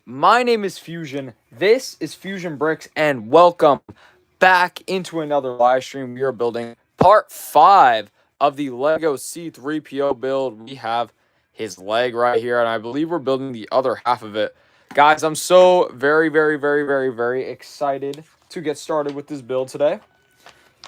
My name is Fusion. This is Fusion Bricks, and welcome back into another live stream. We are building part 5 of the Lego C-3PO build. We have his leg right here, and I believe we're building the other half of it. Guys, I'm so very excited to get started with this build today.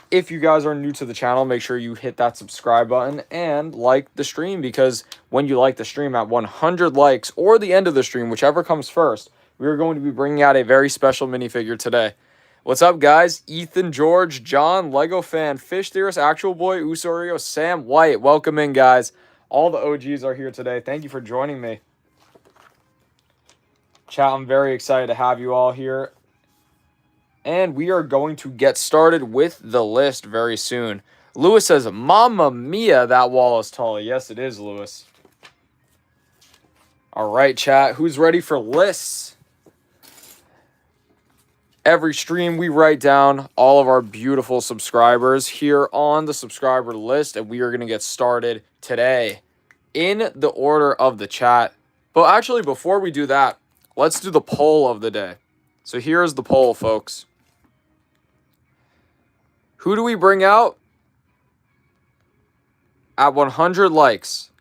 If you guys are new to the channel, make sure you hit that subscribe button and like the stream, because when you like the stream at 100 likes or the end of the stream, whichever comes first, we are going to be bringing out a very special minifigure today. What's up, guys? Ethan, George, John, Lego Fan, Fish Theorist, Actual Boy, Usorio, Sam White. Welcome in, guys. All the OGs are here today. Thank you for joining me. Chat, I'm very excited to have you all here. And we are going to get started with the list very soon. Lewis says, Mamma mia, that wall is tall. Yes, it is, Lewis. All right, chat. Who's ready for lists? Every stream, we write down all of our beautiful subscribers here on the subscriber list, and we are going to get started today in the order of the chat. But actually, before we do that, let's do the poll of the day. So here's the poll, folks. Who do we bring out at 100 likes?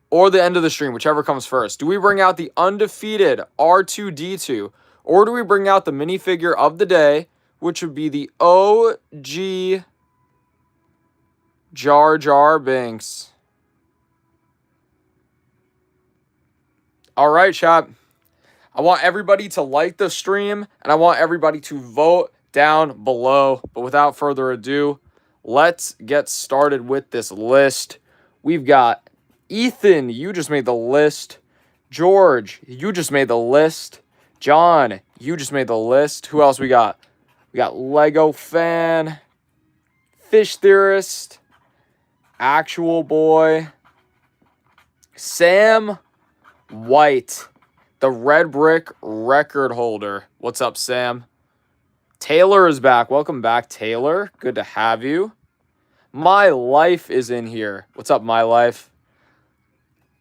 Or the end of the stream, whichever comes first. Do we bring out the undefeated R2-D2? Or do we bring out the minifigure of the day, which would be the OG Jar Jar Binks? All right, chat. I want everybody to like the stream, and I want everybody to vote down below. But without further ado, let's get started with this list. We've got Ethan, you just made the list. George, you just made the list. John, you just made the list. Who else we got? We got Lego Fan, Fish Theorist, Actual Boy, Sam White, the Red Brick record holder. What's up, Sam? Taylor is back. Welcome back, Taylor. Good to have you. My Life is in here. What's up, My Life?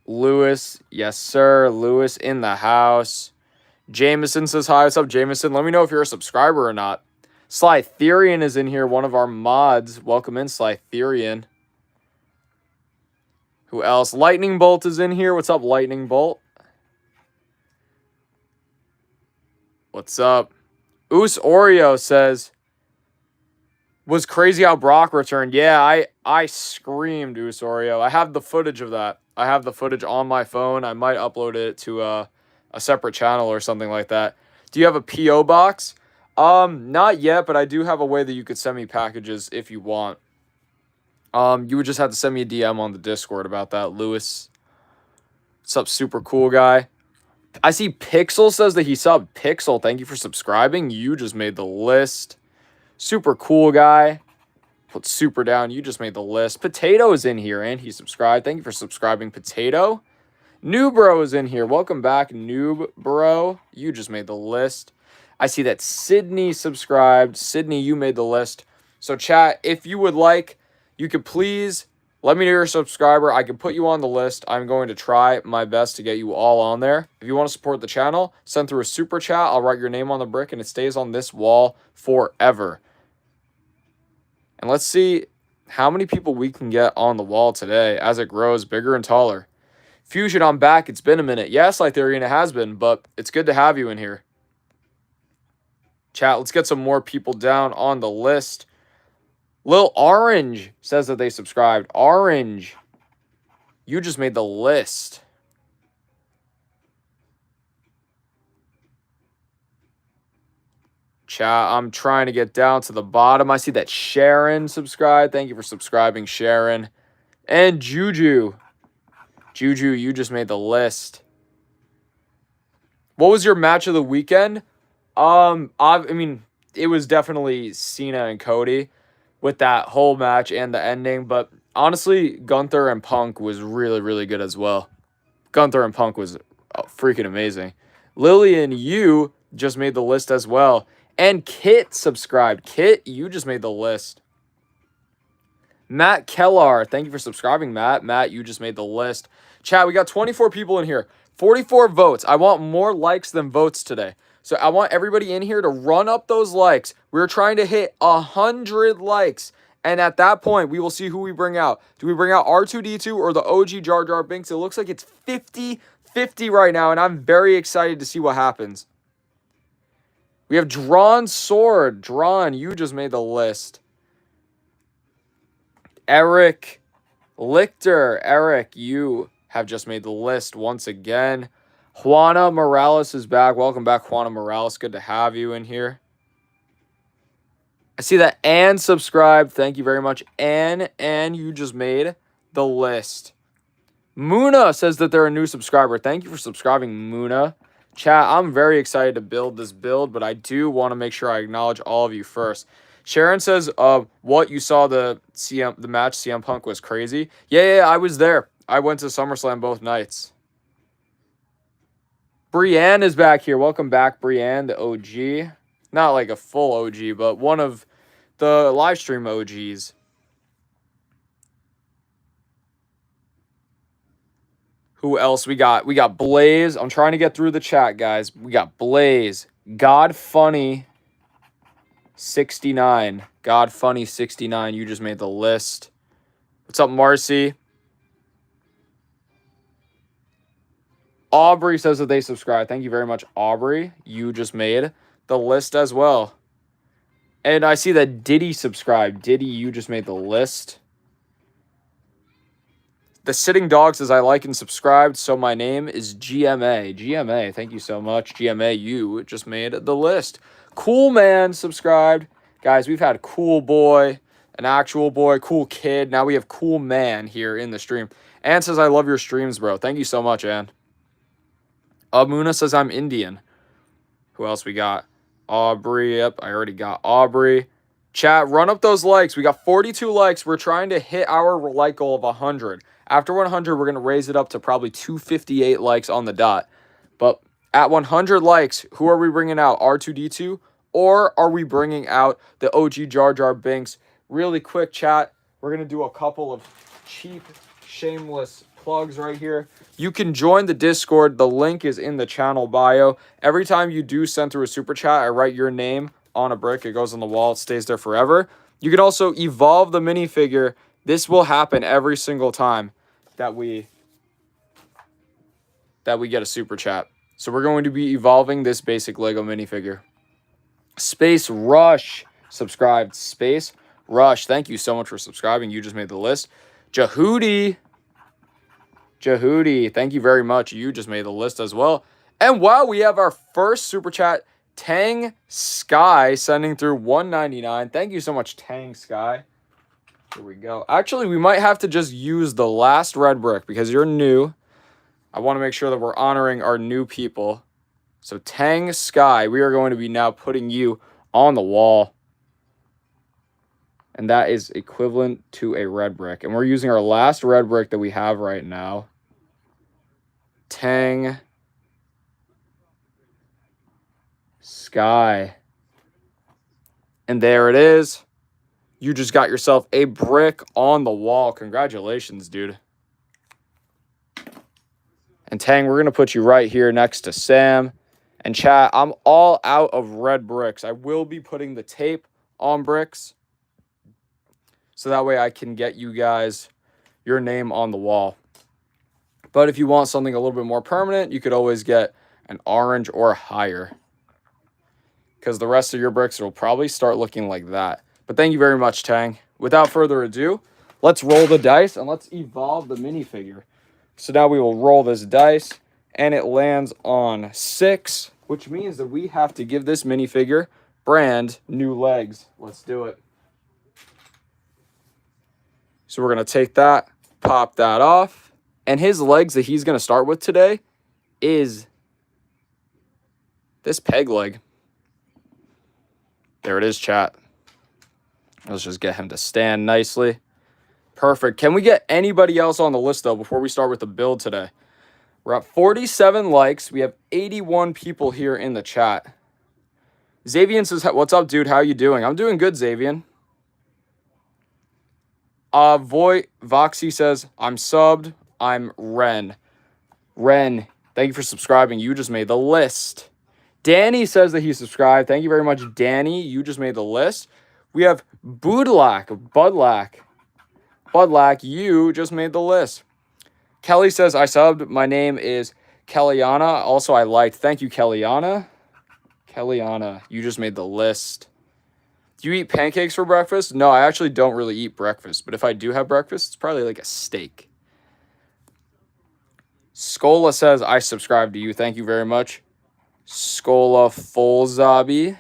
Lewis. Yes, sir. Lewis in the house. Jameson says hi. What's up, Jameson? Let me know if you're a subscriber or not. Slytherian is in here, one of our mods. Welcome in, Slytherian. Who else? Lightning Bolt is in here. What's up, Lightning Bolt? What's up? Oos Oreo says, was crazy how Brock returned. Yeah, I screamed, Oos Oreo. I have the footage of that. I have the footage on my phone. I might upload it to a separate channel or something like that. Do you have a P.O. box? Not yet, but I do have a way that you could send me packages if you want. You would just have to send me a DM on the Discord about that, Lewis. What's up, super cool guy? I see Pixel says that he subbed. Pixel, thank you for subscribing. You just made the list. Super cool guy. Put super down. You just made the list. Potato is in here and he subscribed. Thank you for subscribing, Potato. Noob Bro is in here. Welcome back, Noob Bro. You just made the list. I see that Sydney subscribed. Sydney, you made the list. So chat, if you would like, you could please let me know you're a subscriber. I can put you on the list. I'm going to try my best to get you all on there. If you want to support the channel, send through a super chat. I'll write your name on the brick and it stays on this wall forever. And let's see how many people we can get on the wall today as it grows bigger and taller. Fusion, I'm back. It's been a minute. Yes, Lytherian, it has been, but it's good to have you in here. Chat, let's get some more people down on the list. Lil Orange says that they subscribed. Orange, you just made the list. Chat, I'm trying to get down to the bottom. I see that Sharon subscribed. Thank you for subscribing, Sharon. And Juju. Juju, you just made the list. What was your match of the weekend? I mean, it was definitely Cena and Cody with that whole match and the ending. But honestly, Gunther and Punk was really good as well. Gunther and Punk was freaking amazing. Lillian, you just made the list as well. And Kit subscribed. Kit, you just made the list. Matt Kellar, thank you for subscribing, Matt. Matt, you just made the list. Chat, we got 24 people in here. 44 votes. I want more likes than votes today. So I want everybody in here to run up those likes. We're trying to hit 100 likes. And at that point, we will see who we bring out. Do we bring out R2-D2 or the OG Jar Jar Binks? It looks like it's 50-50 right now, and I'm very excited to see what happens. We have Drawn Sword. Drawn, you just made the list. Eric Lichter. Eric, you have just made the list once again. Juana Morales is back. Welcome back, Juana Morales. Good to have you in here. I see that Anne subscribed. Thank you very much, Anne. Anne, you just made the list. Muna says that they're a new subscriber. Thank you for subscribing, Muna. Chat, I'm very excited to build this build, but I do want to make sure I acknowledge all of you first. Sharon says, what you saw the match CM Punk was crazy. Yeah, I was there. I went to SummerSlam both nights. Brienne is back here. Welcome back, Brienne, the OG. Not like a full OG, but one of the live stream OGs. Who else we got? We got Blaze. I'm trying to get through the chat, guys. We got Blaze. God Funny 69. God Funny 69. You just made the list. What's up, Marcy? Aubrey says that they subscribe. Thank you very much, Aubrey. You just made the list as well. And I see that Diddy subscribed. Diddy, you just made the list. The Sitting Dog says, I like and subscribed, so my name is GMA. GMA, thank you so much. GMA, you just made the list. Cool Man subscribed. Guys, we've had Cool Boy, an actual boy, Cool Kid. Now we have Cool Man here in the stream. Ann says, I love your streams, bro. Thank you so much, Ann. Muna says, I'm Indian. Who else we got? Aubrey. Yep, I already got Aubrey. Chat, run up those likes. We got 42 likes. We're trying to hit our like goal of 100. After 100, we're going to raise it up to probably 258 likes on the dot. But at 100 likes, who are we bringing out? R2-D2? Or are we bringing out the OG Jar Jar Binks? Really quick, chat. We're going to do a couple of cheap, shameless plugs right here. You can join the Discord. The link is in the channel bio. Every time you do send through a super chat, I write your name on a brick. It goes on the wall. It stays there forever. You can also evolve the minifigure. This will happen every single time that we get a super chat. So we're going to be evolving this basic Lego minifigure. Space Rush subscribed. Space Rush, thank you so much for subscribing. You just made the list. Jahudi, thank you very much. You just made the list as well. And wow, we have our first super chat. Tang Sky sending through 199. Thank you so much, Tang Sky. Here we go. Actually, we might have to just use the last red brick because you're new. I want to make sure that we're honoring our new people. So Tang Sky, we are going to be now putting you on the wall. And that is equivalent to a red brick. And we're using our last red brick that we have right now. Tang Sky. And there it is. You just got yourself a brick on the wall. Congratulations, dude. And Tang, we're going to put you right here next to Sam. And chat, I'm all out of red bricks. I will be putting the tape on bricks. So that way I can get you guys your name on the wall. But if you want something a little bit more permanent, you could always get an orange or higher. Because the rest of your bricks will probably start looking like that. But thank you very much, Tang. Without further ado, let's roll the dice and let's evolve the minifigure. So now we will roll this dice and it lands on 6, which means that we have to give this minifigure brand new legs. Let's do it. So we're going to take that, pop that off, and his legs that he's going to start with today is this peg leg. There it is, chat. Let's just get him to stand nicely. Perfect. Can we get anybody else on the list, though, before we start with the build today? We're at 47 likes. We have 81 people here in the chat. Xavian says, what's up, dude? How you doing? I'm doing good, Xavian. Voxy says, I'm subbed. I'm Ren. Ren, thank you for subscribing. You just made the list. Danny says that he subscribed. Thank you very much, Danny. You just made the list. We have Budlack. You just made the list. Kelly says, I subbed. My name is Kellyanna. Also, I liked. Thank you, Kellyanna. Kellyanna, you just made the list. Do you eat pancakes for breakfast? No, I actually don't really eat breakfast. But if I do have breakfast, it's probably like a steak. Scola says, I subscribe to you. Thank you very much. Scola Folzabi.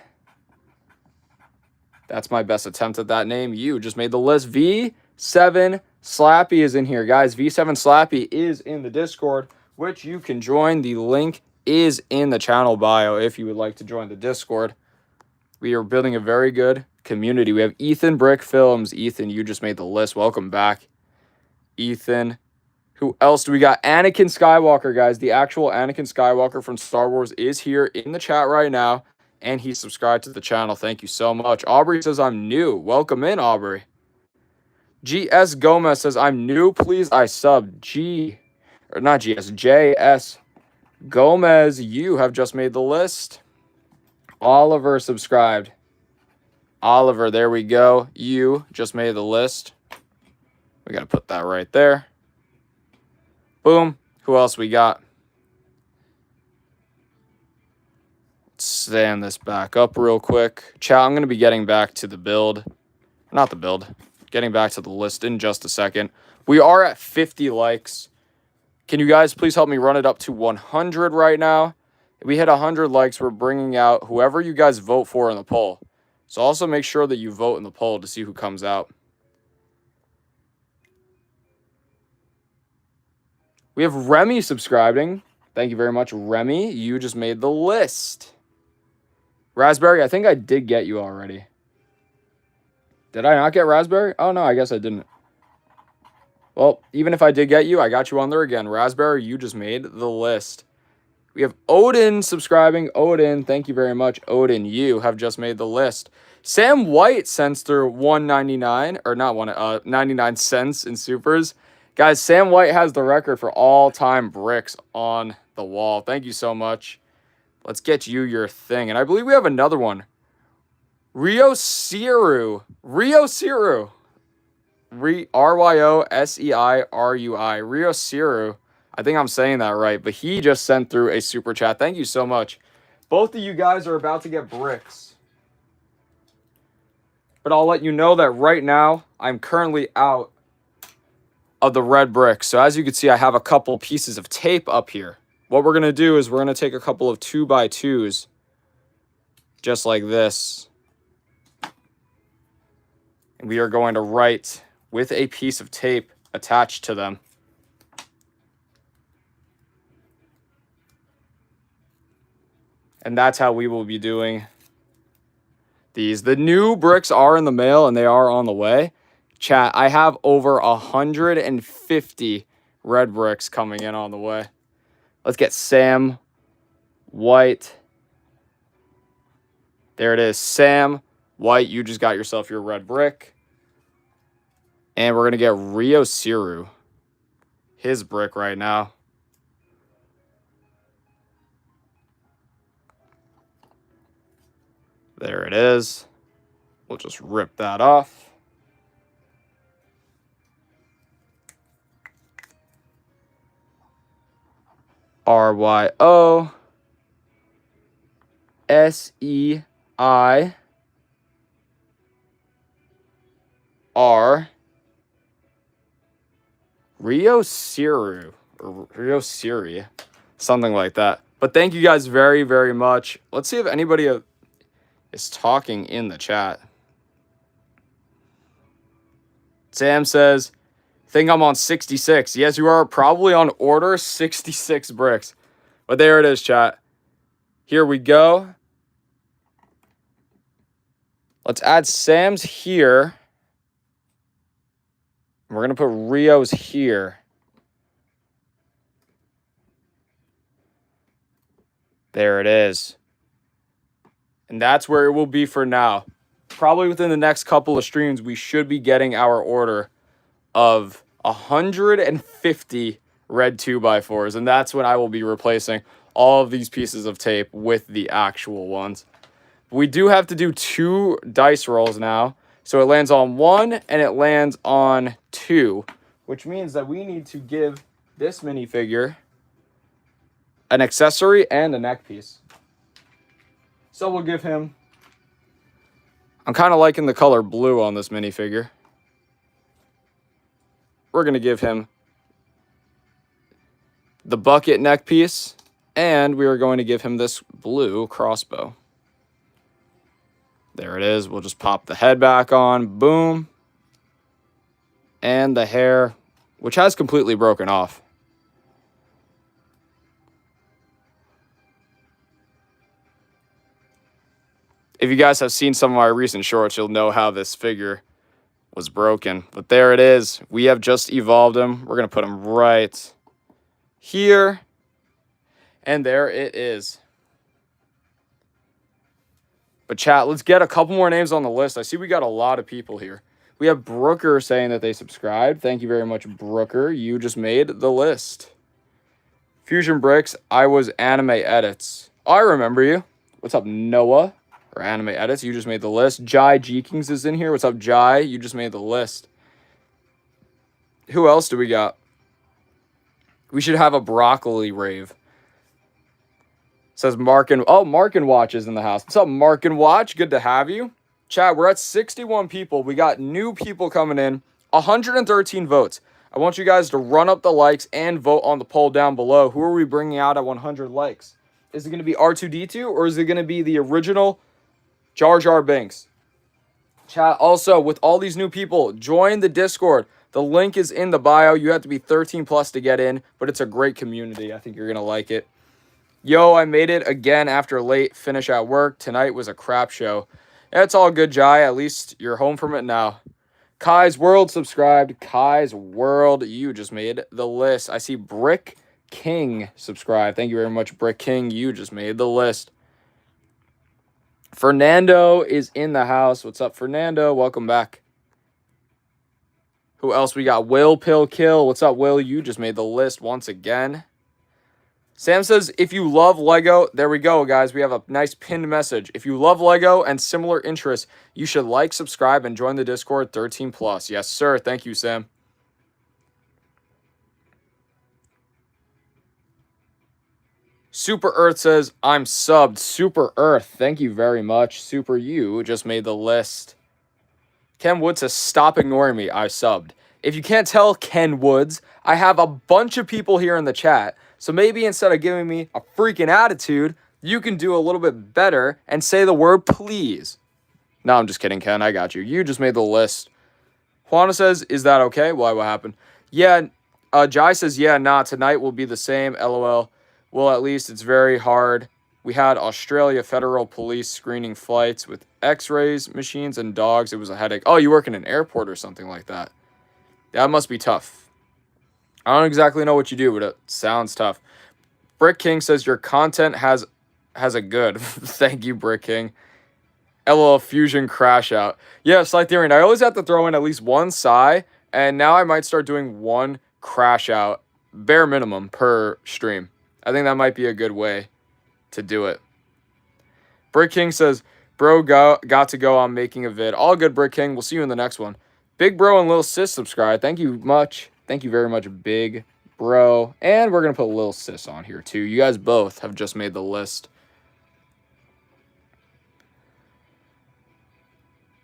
That's my best attempt at that name. You just made the list. V7 Slappy is in here, guys. V7 Slappy is in the Discord, which you can join. The link is in the channel bio if you would like to join the Discord. We are building a very good community. We have Ethan Brick Films. Ethan, you just made the list. Welcome back, Ethan. Who else do we got? Anakin Skywalker, guys. The actual Anakin Skywalker from Star Wars is here in the chat right now, and he subscribed to the channel. Thank you so much. Aubrey says, I'm new. Welcome in, Aubrey. GS Gomez says, I'm new. Please, I sub. JS Gomez, you have just made the list. Oliver subscribed. Oliver, there we go. You just made the list. We got to put that right there. Boom. Who else we got? Let's stand this back up real quick. Chat, I'm going to be getting back to the build. Not the build. Getting back to the list in just a second. We are at 50 likes. Can you guys please help me run it up to 100 right now? If we hit 100 likes, we're bringing out whoever you guys vote for in the poll. So also make sure that you vote in the poll to see who comes out. We have Remy subscribing. Thank you very much, Remy. You just made the list. Raspberry, I think I did get you already. Did I not get Raspberry? Oh, no, I guess I didn't. Well, even if I did get you, I got you on there again. Raspberry, you just made the list. We have Odin subscribing. Odin, thank you very much. Odin, you have just made the list. Sam White sends through $1.99, or not 99 cents in supers. Guys, Sam White has the record for all-time bricks on the wall. Thank you so much. Let's get you your thing. And I believe we have another one. Ryo Siru. R-Y-O-S-E-I-R-U-I. Ryo Siru. I think I'm saying that right, but he just sent through a super chat. Thank you so much. Both of you guys are about to get bricks. But I'll let you know that right now, I'm currently out of the red bricks. So as you can see, I have a couple pieces of tape up here. What we're going to do is we're going to take a couple of 2x2s, just like this. And we are going to write with a piece of tape attached to them. And that's how we will be doing these. The new bricks are in the mail and they are on the way. Chat, I have over 150 red bricks coming in on the way. Let's get Sam White. There it is. Sam White, you just got yourself your red brick. And we're going to get Ryo Siru, his brick right now. There it is. We'll just rip that off. R-Y-O-S-E-I-R. Ryo Siru. Or Ryo Siri. Something like that. But thank you guys very, very much. Let's see if anybody is talking in the chat. Sam says, think I'm on 66. Yes, you are probably on order 66 bricks. But there it is, chat. Here we go. Let's add Sam's here. We're going to put Rio's here. There it is. And that's where it will be for now. Probably within the next couple of streams, we should be getting our order of 150 red 2x4s, and that's when I will be replacing all of these pieces of tape with the actual ones. We do have to do 2 dice rolls now, so it lands on 1 and it lands on 2, which means that we need to give this minifigure an accessory and a neck piece. So we'll give him... I'm kind of liking the color blue on this minifigure. We're going to give him the bucket neck piece, and we are going to give him this blue crossbow. There it is. We'll just pop the head back on. Boom. And the hair, which has completely broken off. If you guys have seen some of my recent shorts, you'll know how this figure was broken. But there it is. We have just evolved him. We're going to put him right here. And there it is. But chat, let's get a couple more names on the list. I see we got a lot of people here. We have Brooker saying that they subscribed. Thank you very much, Brooker. You just made the list. Fusion Bricks, I was Anime Edits. Oh, I remember you. What's up, Noah? Or Anime Edits, you just made the list. Jai G Kings is in here. What's up, Jai? You just made the list. Who else do we got? We should have a broccoli rave. Says Mark and... Oh, Mark and Watch is in the house. What's up, Mark and Watch? Good to have you. Chat, we're at 61 people. We got new people coming in. 113 votes. I want you guys to run up the likes and vote on the poll down below. Who are we bringing out at 100 likes? Is it going to be R2-D2 or is it going to be the original Jar Jar Binks? Chat, also, with all these new people, join the Discord. The link is in the bio. You have to be 13 plus to get in, but it's a great community. I think you're going to like it. Yo, I made it again after late finish at work. Tonight was a crap show. It's all good, Jai. At least you're home from it now. Kai's World subscribed. Kai's World, you just made the list. I see Brick King subscribed. Thank you very much, Brick King. You just made the list. Fernando is in the house. What's up, Fernando? Welcome back. Who else we got? Will Pill Kill. What's up, Will? You just made the list once again. Sam says, if you love Lego, there we go, guys. We have a nice pinned message. If you love Lego and similar interests, you should like, subscribe, and join the Discord 13 plus. Yes, sir. Thank you, Sam. Super Earth says, I'm subbed. Super Earth, thank you very much. Super You just made the list. Ken Wood says, stop ignoring me. I subbed. If you can't tell, Ken Woods, I have a bunch of people here in the chat. So maybe instead of giving me a freaking attitude, you can do a little bit better and say the word please. No, I'm just kidding, Ken. I got you. You just made the list. Juana says, is that okay? Why? What happened? Yeah. Jai says, yeah, nah, tonight will be the same. LOL. Well, at least it's very hard. We had Australia Federal Police screening flights with x-rays, machines, and dogs. It was a headache. Oh, you work in an airport or something like that. That must be tough. I don't exactly know what you do, but it sounds tough. Brick King says your content has a good. Thank you, Brick King. LOL Fusion crash out. Yeah, Slight Theory. I always have to throw in at least one sigh, and now I might start doing one crash out, bare minimum, per stream. I think that might be a good way to do it. Brick King says, bro, got to go on making a vid. All good, Brick King. We'll see you in the next one. Big Bro and Lil Sis subscribe. Thank you much. Thank you very much, Big Bro. And we're going to put Lil Sis on here, too. You guys both have just made the list.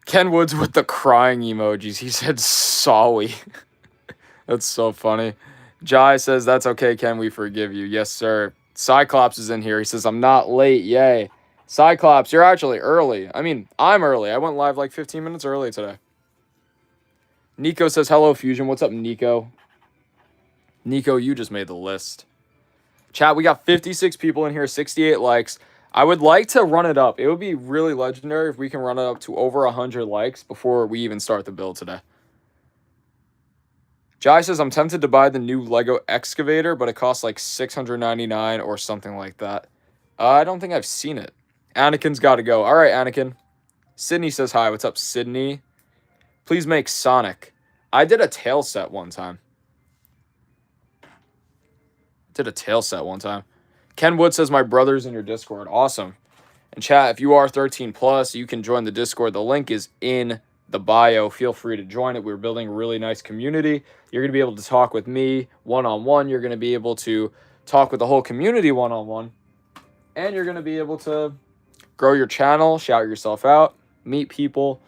Ken Woods with the crying emojis. He said, sorry. That's so funny. Jai says, that's okay, Ken. We forgive you. Yes, sir. Cyclops is in here. He says, I'm not late. Yay. Cyclops, you're actually early. I mean, I'm early. I went live like 15 minutes early today. Nico says, hello, Fusion. What's up, Nico? Nico, you just made the list. Chat, we got 56 people in here, 68 likes. I would like to run it up. It would be really legendary if we can run it up to over 100 likes before we even start the build today. Jai says, I'm tempted to buy the new Lego excavator, but it costs like $699 or something like that. I don't think I've seen it. Anakin's got to go. All right, Anakin. Sydney says hi. What's up, Sydney? Please make Sonic. I did a tail set one time. Ken Wood says, my brother's in your Discord. Awesome. And chat, if you are 13 plus, you can join the Discord. The link is in the bio. Feel free to join it. We're building a really nice community. You're going to be able to talk with me one-on-one. You're going to be able to talk with the whole community one-on-one. And you're going to be able to grow your channel, shout yourself out, meet people,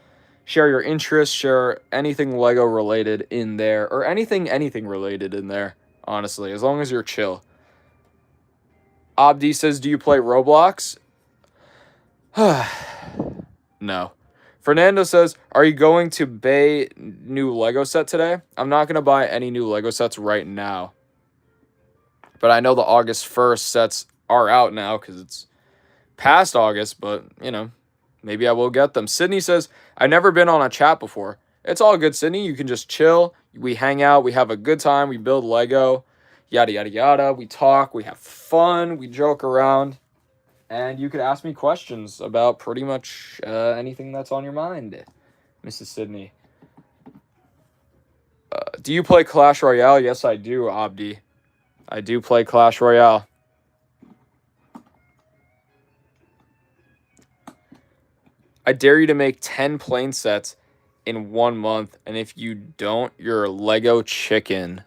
share your interests, share anything Lego related in there, or anything related in there, honestly, as long as you're chill. Abdi says, do you play Roblox? No. Fernando says, are you going to buy new Lego set today? I'm not going to buy any new Lego sets right now. But I know the August 1st sets are out now because it's past August, but, you know, maybe I will get them. Sydney says, I've never been on a chat before. It's all good, Sydney. You can just chill. We hang out. We have a good time. We build Lego. Yada, yada, yada. We talk. We have fun. We joke around. And you could ask me questions about pretty much anything that's on your mind, Mrs. Sydney. Do you play Clash Royale? Yes, I do, Abdi. I do play Clash Royale. I dare you to make 10 plane sets in 1 month. And if you don't, you're a Lego chicken.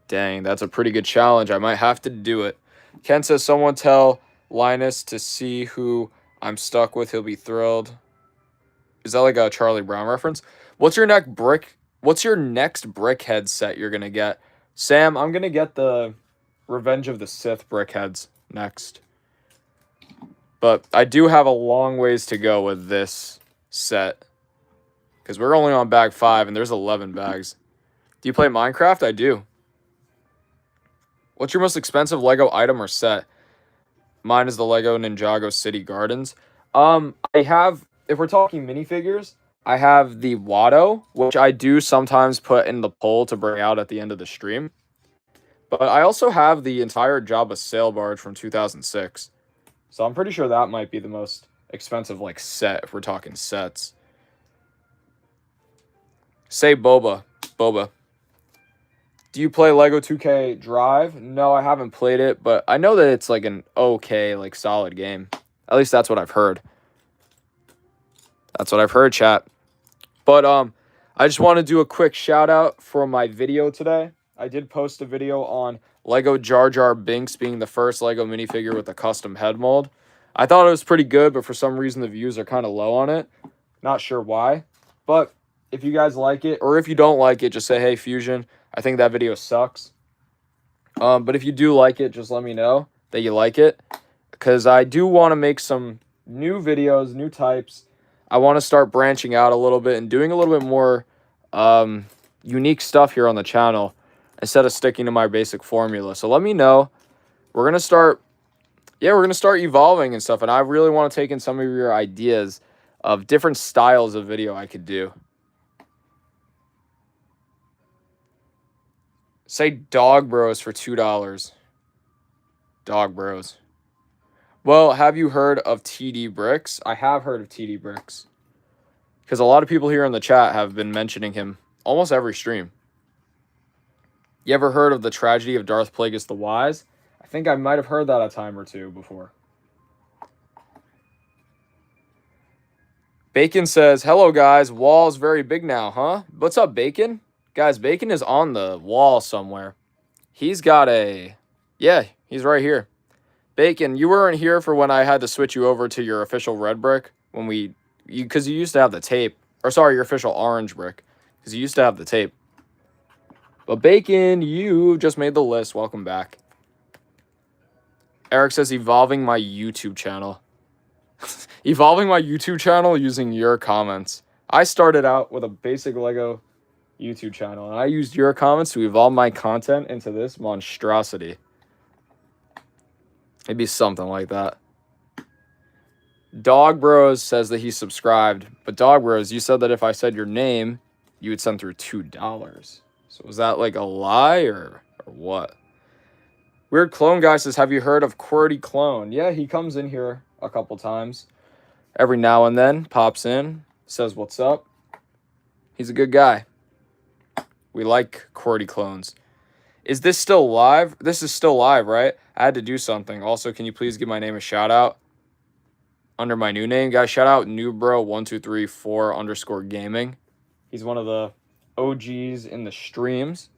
Dang, that's a pretty good challenge. I might have to do it. Ken says, someone tell Linus to see who I'm stuck with. He'll be thrilled. Is that like a Charlie Brown reference? What's your next brickhead set you're going to get? Sam, I'm going to get the Revenge of the Sith brickheads next. But I do have a long ways to go with this set. Because we're only on bag 5 and there's 11 bags. Do you play Minecraft? I do. What's your most expensive Lego item or set? Mine is the Lego Ninjago City Gardens. I have, if we're talking minifigures, I have the Watto, which I do sometimes put in the poll to bring out at the end of the stream. But I also have the entire Jabba sail barge from 2006. So I'm pretty sure that might be the most expensive, like, set, if we're talking sets. Say Boba. Boba. Do you play Lego 2K Drive? No, I haven't played it, but I know that it's like an okay, like, solid game. At least that's what I've heard. That's what I've heard, chat. But I just want to do a quick shout out for my video today. I did post a video on Lego Jar Jar Binks being the first Lego minifigure with a custom head mold. I thought it was pretty good, but for some reason the views are kind of low on it. Not sure why. But if you guys like it, or if you don't like it, just say, hey, Fusion, I think that video sucks. But if you do like it, just let me know that you like it. Because I do want to make some new videos, new types. I want to start branching out a little bit and doing a little bit more unique stuff here on the channel instead of sticking to my basic formula. So let me know. We're going to start evolving and stuff. And I really want to take in some of your ideas of different styles of video I could do. Say Dog Bros for $2. Dog Bros. Well, have you heard of TD Bricks? I have heard of TD Bricks. Because a lot of people here in the chat have been mentioning him almost every stream. You ever heard of the tragedy of Darth Plagueis the Wise? I think I might have heard that a time or two before. Bacon says, hello guys, wall's very big now, huh? What's up, Bacon? Guys, Bacon is on the wall somewhere. He's got a... Yeah, he's right here. Bacon, you weren't here for when I had to switch you over to your official red brick. When because you used to have the tape. Or sorry, your official orange brick. Because you used to have the tape. But Bacon, you just made the list. Welcome back. Eric says, evolving my YouTube channel. Evolving my YouTube channel using your comments. I started out with a basic Lego YouTube channel, and I used your comments to evolve my content into this monstrosity. Maybe something like that. Dog Bros says that he subscribed, but Dog Bros, you said that if I said your name, you would send through $2. So was that like a lie or what? Weird Clone Guy says, have you heard of QWERTY Clone? Yeah, he comes in here a couple times. Every now and then, pops in, says what's up. He's a good guy. We like QWERTY clones. Is this still live? This is still live, right? I had to do something. Also, can you please give my name a shout out under my new name? Guys, shout out newbro1234_gaming. He's one of the OGs in the streams.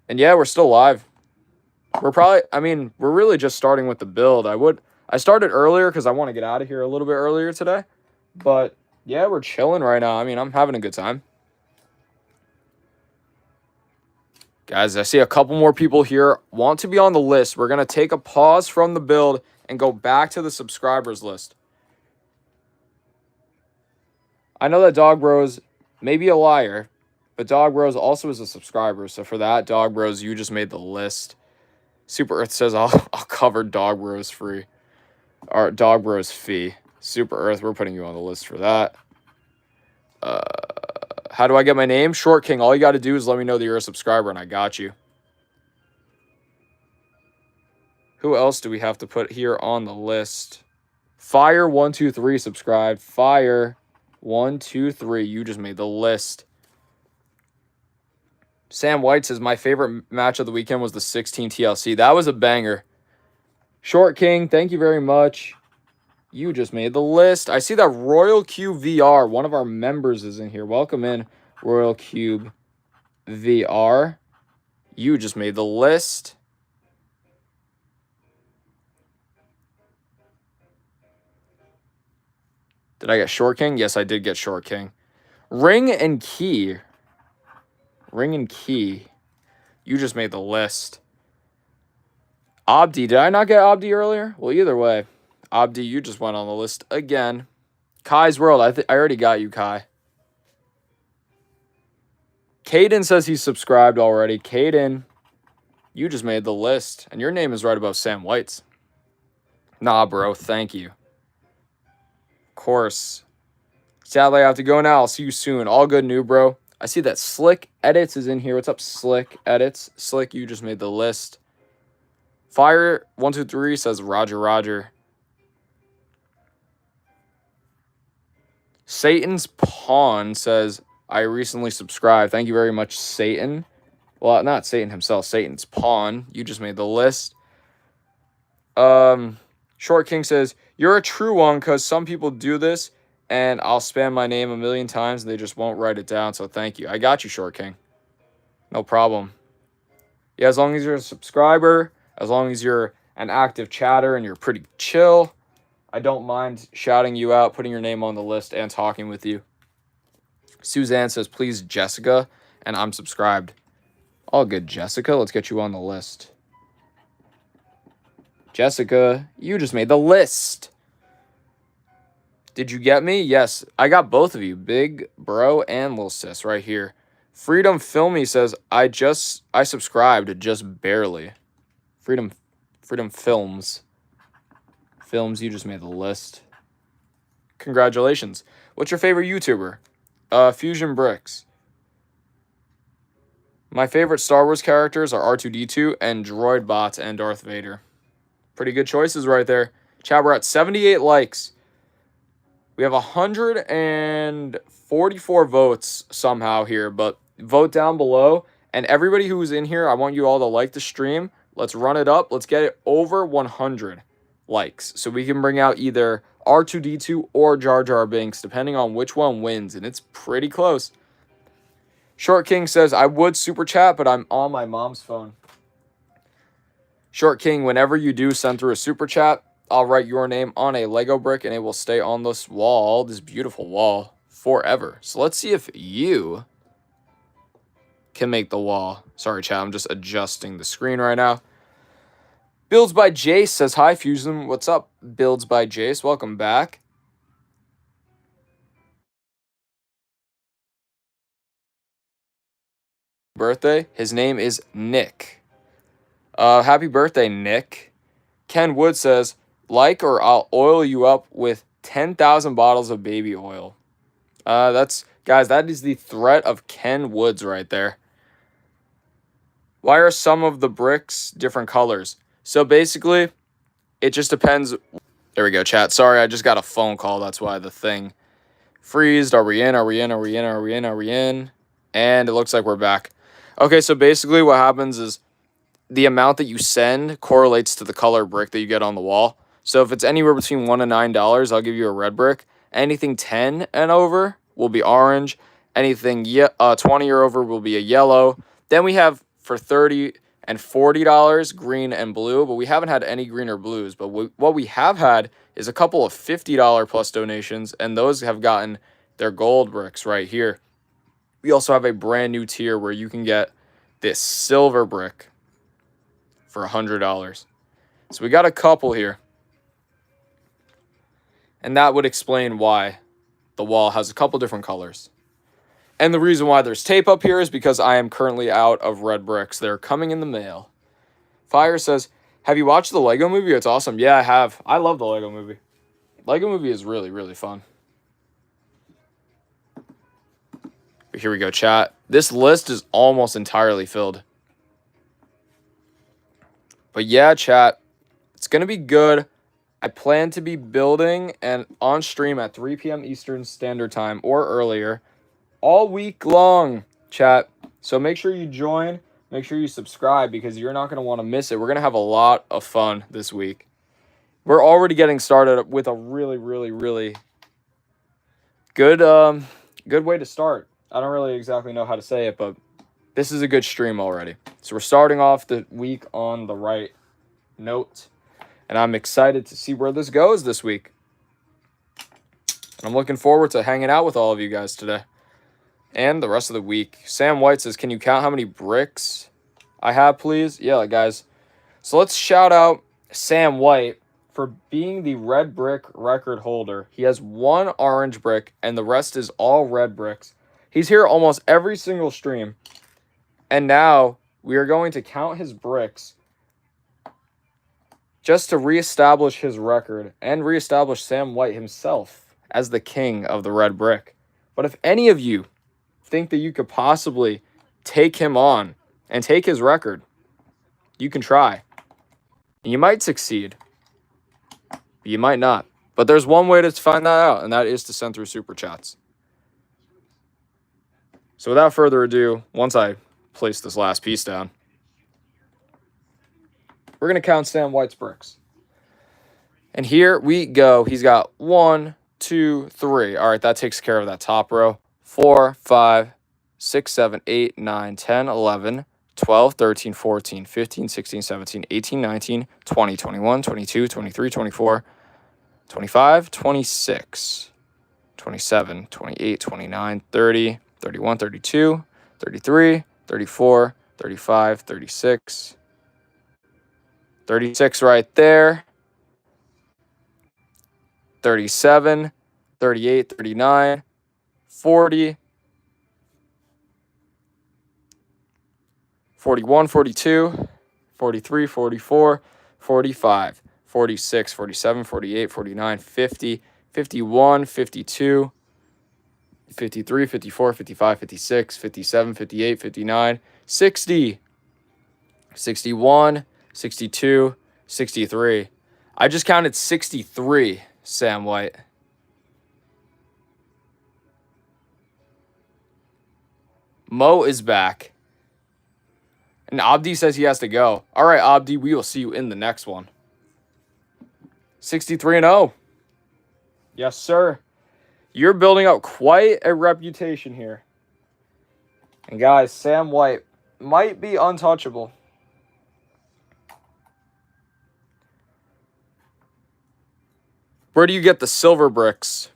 And yeah, we're still live. We're really just starting with the build. I started earlier because I want to get out of here a little bit earlier today. But yeah, we're chilling right now. I mean, I'm having a good time. Guys, I see a couple more people here want to be on the list. We're going to take a pause from the build and go back to the subscribers list. I know that Dog Bros may be a liar, but Dog Bros also is a subscriber. So for that, Dog Bros, you just made the list. Super Earth says I'll cover Dog Bros free. Or Dog Bros fee. Super Earth, we're putting you on the list for that. How do I get my name? Short King. All you got to do is let me know that you're a subscriber, and I got you. Who else do we have to put here on the list? Fire123 subscribed. Fire123. You just made the list. Sam White says, my favorite match of the weekend was the 16 TLC. That was a banger. Short King, thank you very much. You just made the list. I see that Royal Cube VR, one of our members, is in here. Welcome in, Royal Cube VR. You just made the list. Did I get Short King? Yes, I did get Short King. Ring and Key. Ring and Key. You just made the list. Abdi. Did I not get Abdi earlier? Well, either way. Abdi, you just went on the list again. Kai's World. I already got you, Kai. Caden says he's subscribed already. Caden, you just made the list. And your name is right above Sam White's. Nah, bro. Thank you. Of course. Sadly, I have to go now. I'll see you soon. All good, new bro. I see that Slick Edits is in here. What's up, Slick Edits? Slick, you just made the list. Fire123 says Roger, Roger. Satan's Pawn says, I recently subscribed. Thank you very much, Satan. Well, not Satan himself. Satan's Pawn. You just made the list. Short King says, you're a true one because some people do this and I'll spam my name a million times and they just won't write it down. So thank you. I got you, Short King. No problem. Yeah, as long as you're a subscriber, as long as you're an active chatter and you're pretty chill, I don't mind shouting you out, putting your name on the list, and talking with you. Suzanne says, please, Jessica, and I'm subscribed. All good, Jessica. Let's get you on the list. Jessica, you just made the list. Did you get me? Yes, I got both of you, Big Bro and Lil Sis, right here. Freedom Filmy says, I subscribed, just barely. Freedom Films. Films, you just made the list. Congratulations. What's your favorite YouTuber? Fusion Bricks. My favorite Star Wars characters are R2-D2 and Droid Bots and Darth Vader. Pretty good choices right there. Chat, we're at 78 likes. We have 144 votes somehow here, but vote down below. And everybody who's in here, I want you all to like the stream. Let's run it up. Let's get it over 100 likes so we can bring out either R2-D2 or Jar Jar Binks, depending on which one wins, and it's pretty close. Short King says, I would super chat, but I'm on my mom's phone. Short King, whenever you do send through a super chat, I'll write your name on a Lego brick, and it will stay on this wall, this beautiful wall, forever. So let's see if you can make the wall. Sorry, chat, I'm just adjusting the screen right now. Builds by Jace says, hi, Fusion. What's up, Builds by Jace? Welcome back. Birthday. His name is Nick. Happy birthday, Nick. Ken Wood says, like or I'll oil you up with 10,000 bottles of baby oil. Guys, that is the threat of Ken Woods right there. Why are some of the bricks different colors? So basically, it just depends. There we go, chat. Sorry, I just got a phone call. That's why the thing Freezed. Are we in? Are we in? Are we in? Are we in? Are we in? And it looks like we're back. Okay, so basically what happens is the amount that you send correlates to the color brick that you get on the wall. So if it's anywhere between $1 and $9, I'll give you a red brick. Anything 10 and over will be orange. Anything 20 or over will be a yellow. Then we have for $30 and $40 green and blue, but we haven't had any green or blues. But what we have had is a couple of $50 plus donations, and those have gotten their gold bricks right here. We also have a brand new tier where you can get this silver brick for $100. So we got a couple here. And that would explain why the wall has a couple different colors. And the reason why there's tape up here is because I am currently out of red bricks. They're coming in the mail. Fire says, have you watched the Lego Movie? It's awesome. Yeah, I have. I love the Lego Movie. Lego Movie is really, really fun. But here we go, chat. This list is almost entirely filled. But yeah, chat, it's going to be good. I plan to be building and on stream at 3 p.m. Eastern Standard Time or earlier all week long, chat. So make sure you join. Make sure you subscribe because you're not going to want to miss it. We're going to have a lot of fun this week. We're already getting started with a really, really, really good way to start. I don't really exactly know how to say it, but this is a good stream already. So we're starting off the week on the right note. And I'm excited to see where this goes this week. And I'm looking forward to hanging out with all of you guys today. And the rest of the week. Sam White says, can you count how many bricks I have, please? Yeah, guys. So let's shout out Sam White for being the red brick record holder. He has one orange brick, and the rest is all red bricks. He's here almost every single stream. And now we are going to count his bricks just to reestablish his record and reestablish Sam White himself as the king of the red brick. But if any of you think that you could possibly take him on and take his record, you can try. You might succeed. You might not. But there's one way to find that out, and that is to send through super chats. So without further ado, once I place this last piece down, we're going to count Sam White's bricks. And here we go. He's got 1, 2, 3. All right, that takes care of that top row. 4, 5, 6, 7, 8, 9, 10, 11, 12, 13, 14, 15, 16, 17, 18, 19, 20, 21, 22, 23, 24, 25, 26, 27, 28, 29, 30, 31, 32, 33, 34, 35, 36, 36 right there. 37, 38, 39, 40, 41, 42, 43, 44, 45, 46, 47, 48, 49, 50, 51, 52, 53, 54, 55, 56, 57, 58, 59, 60, 61, 62, 63. I just counted 63, Sam White. Mo is back. And Abdi says he has to go. All right, Abdi, we will see you in the next one. 63-0. Yes, sir. You're building up quite a reputation here. And guys, Sam White might be untouchable. Where do you get the silver bricks?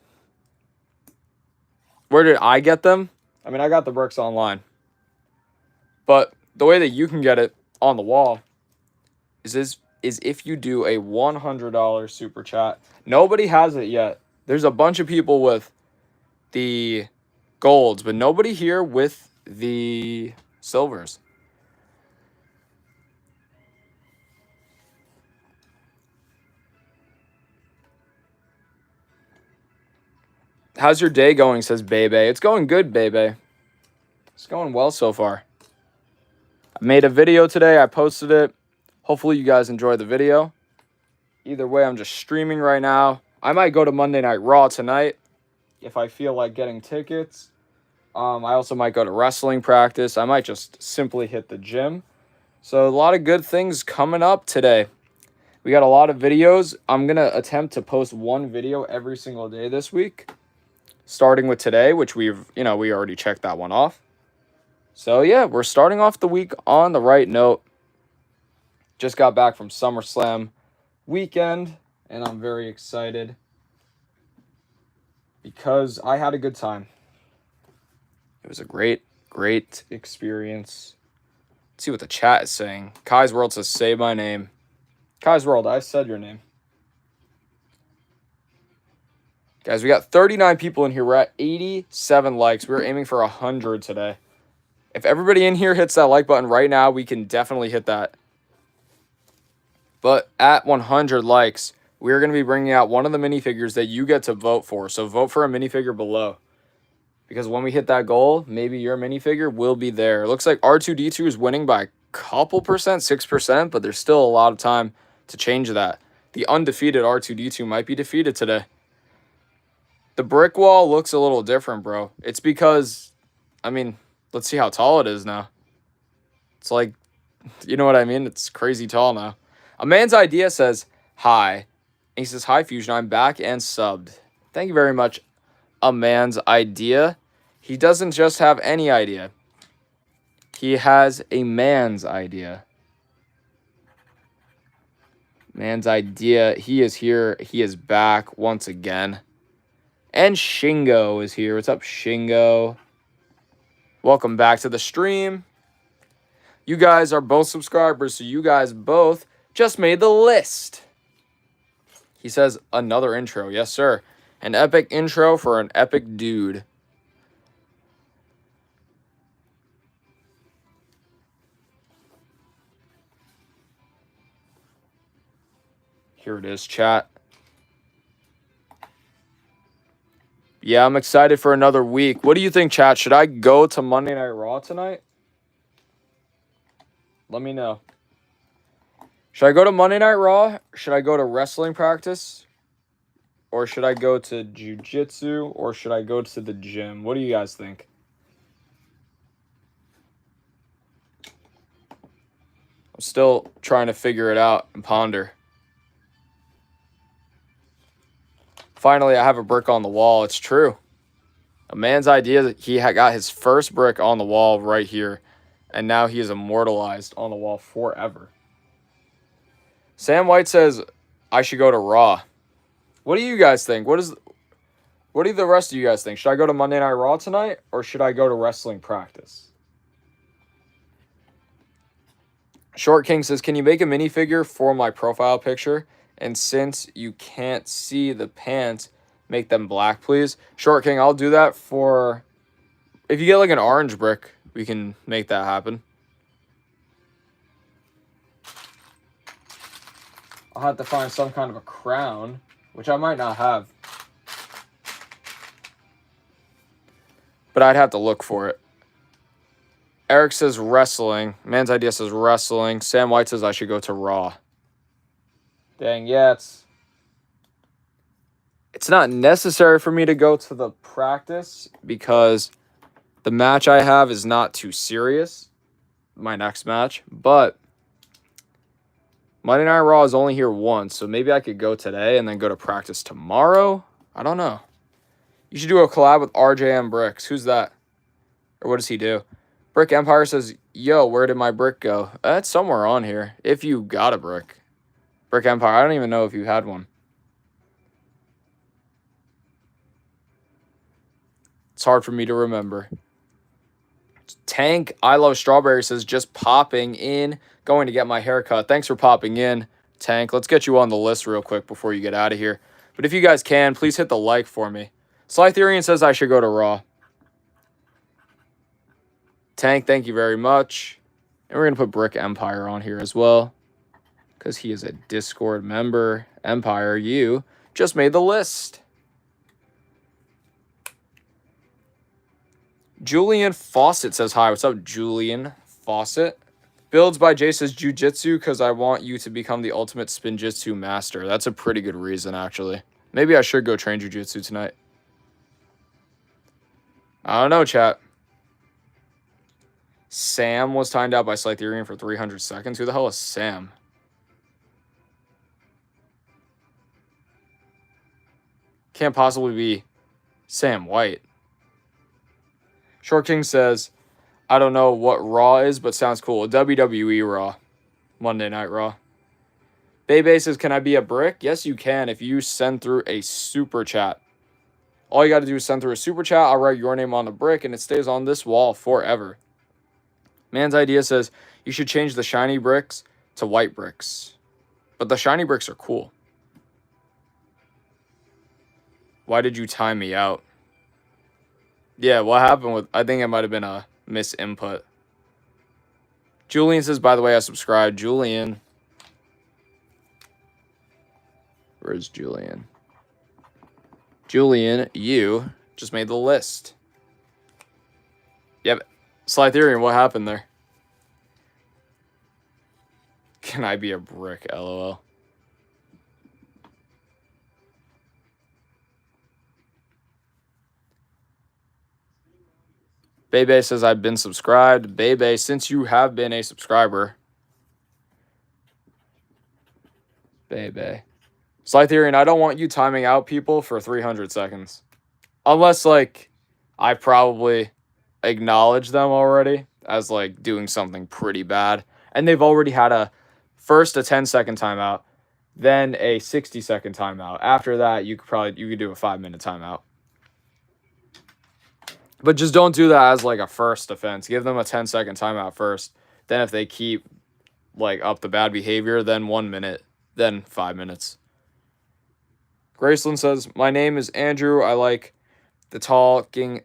Where did I get them? I mean, I got the bricks online. But the way that you can get it on the wall is if you do a $100 super chat. Nobody has it yet. There's a bunch of people with the golds, but nobody here with the silvers. How's your day going, says Bebe. It's going good, Bebe. It's going well so far. I made a video today. I posted it. Hopefully you guys enjoyed the video. Either way, I'm just streaming right now. I might go to Monday Night Raw tonight. if I feel like getting tickets. I also might go to wrestling practice. I might just simply hit the gym. So a lot of good things coming up today. We got a lot of videos. I'm going to attempt to post one video every single day this week, starting with today, which we already checked that one off. So yeah, we're starting off the week on the right note. Just got back from SummerSlam weekend, and I'm very excited because I had a good time. It was a great experience. Let's see what the chat is saying. Kai's World says, say my name. Kai's World, I said your name. Guys, we got 39 people in here. We're at 87 likes. We're aiming for 100 today. If everybody in here hits that like button right now, we can definitely hit that. But at 100 likes, we're going to be bringing out one of the minifigures that you get to vote for. So vote for a minifigure below. Because when we hit that goal, maybe your minifigure will be there. It looks like R2-D2 is winning by a couple percent, 6%, but there's still a lot of time to change that. The undefeated R2-D2 might be defeated today. The brick wall looks a little different, bro. It's because, I mean, let's see how tall it is now. It's like, you know what I mean? It's crazy tall now. A man's idea says, hi. And he says, hi, Fusion. I'm back and subbed. Thank you very much. A man's idea. He doesn't just have any idea. He has a man's idea. Man's idea. He is here. He is back once again. And Shingo is here. What's up, Shingo? Welcome back to the stream. You guys are both subscribers, so you guys both just made the list. He says, another intro. Yes, sir. An epic intro for an epic dude. Here it is, chat. Yeah, I'm excited for another week. What do you think, chat? Should I go to Monday Night Raw tonight? Let me know. Should I go to Monday Night Raw? Should I go to wrestling practice? Or should I go to jiu-jitsu? Or should I go to the gym? What do you guys think? I'm still trying to figure it out and ponder. Finally, I have a brick on the wall. It's true. A man's idea that he had got his first brick on the wall right here. And now he is immortalized on the wall forever. Sam White says, I should go to Raw. What do you guys think? What do the rest of you guys think? Should I go to Monday Night Raw tonight? Or should I go to wrestling practice? Short King says, can you make a minifigure for my profile picture? And since you can't see the pants, make them black, please. Short King, I'll do that for... If you get like an orange brick, we can make that happen. I'll have to find some kind of a crown, which I might not have. But I'd have to look for it. Eric says wrestling. Man's idea says wrestling. Sam White says I should go to Raw. Dang, yeah, it's not necessary for me to go to the practice because the match I have is not too serious. My next match. But Monday Night Raw is only here once, so maybe I could go today and then go to practice tomorrow. I don't know. You should do a collab with RJM Bricks. Who's that? Or what does he do? Brick Empire says, yo, where did my brick go? It's somewhere on here. If you got a brick. Brick Empire, I don't even know if you had one. It's hard for me to remember. Tank, I Love Strawberry says, just popping in, going to get my haircut. Thanks for popping in, Tank. Let's get you on the list real quick before you get out of here. But if you guys can, please hit the like for me. Slytherian says I should go to Raw. Tank, thank you very much. And we're going to put Brick Empire on here as well, because he is a Discord member. Empire, you just made the list. Julian Fawcett says hi. What's up, Julian Fawcett? Builds by Jay says Jiu-Jitsu because I want you to become the ultimate Spinjitzu master. That's a pretty good reason, actually. Maybe I should go train Jiu-Jitsu tonight. I don't know, chat. Sam was timed out by Slytherin for 300 seconds. Who the hell is Sam? Can't possibly be Sam White. Short King says, I don't know what Raw is, but sounds cool. WWE Raw. Monday Night Raw. Bebe says, can I be a brick? Yes, you can if you send through a super chat. All you got to do is send through a super chat. I'll write your name on the brick, and it stays on this wall forever. Man's Idea says, you should change the shiny bricks to white bricks. But the shiny bricks are cool. Why did you time me out? Yeah, what happened with... I think it might have been a misinput. Julian says, by the way, I subscribed. Julian. Where's Julian? Julian, you just made the list. Yep. Slytherin, what happened there? Can I be a brick? LOL. Bebe says, I've been subscribed. Bebe, since you have been a subscriber. Bebe. Slytherin, I don't want you timing out people for 300 seconds. Unless, like, I probably acknowledge them already as, like, doing something pretty bad. And they've already had a 10-second timeout, then a 60-second timeout. After that, you could do a 5-minute timeout. But just don't do that as, like, a first offense. Give them a 10-second timeout first. Then if they keep, like, up the bad behavior, then 1 minute, then 5 minutes. Graceland says, my name is Andrew. I like the talking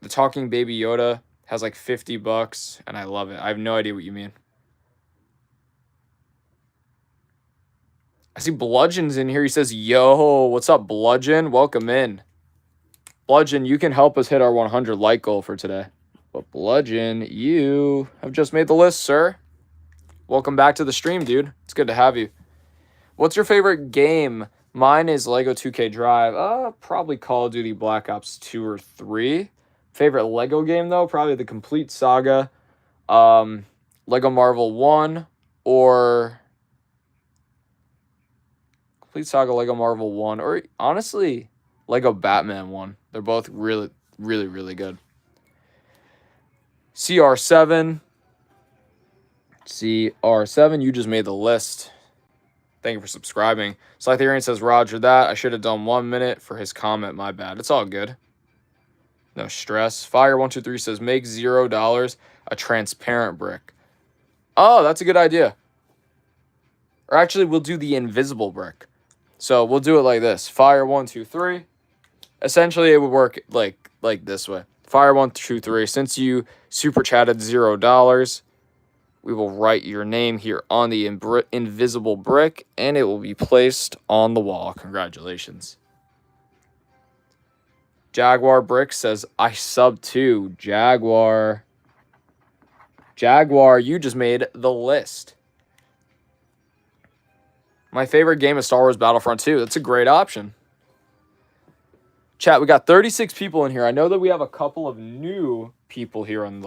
Baby Yoda. Has, like, $50, and I love it. I have no idea what you mean. I see Bludgeon's in here. He says, yo, what's up, Bludgeon? Welcome in. Bludgeon, you can help us hit our 100 like goal for today. But Bludgeon, you have just made the list, sir. Welcome back to the stream, dude. It's good to have you. What's your favorite game? Mine is Lego 2K Drive. Probably Call of Duty Black Ops 2 or 3. Favorite Lego game, though? Probably the Complete Saga. Lego Marvel 1 or... Complete Saga, Lego Marvel 1. Or, honestly, Lego Batman 1. They're both really, really, really good. CR7. CR7, you just made the list. Thank you for subscribing. Slytherin says, Roger that. I should have done 1 minute for his comment. My bad. It's all good. No stress. Fire123 says, make $0 a transparent brick. Oh, that's a good idea. Or actually, we'll do the invisible brick. So we'll do it like this. Fire123. Essentially, it would work like this way. Fire123. Since you super chatted $0, we will write your name here on the invisible brick, and it will be placed on the wall. Congratulations. Jaguar Brick says, I sub too. Jaguar, you just made the list. My favorite game is Star Wars Battlefront 2. That's a great option. Chat, we got 36 people in here. I know that we have a couple of new people here in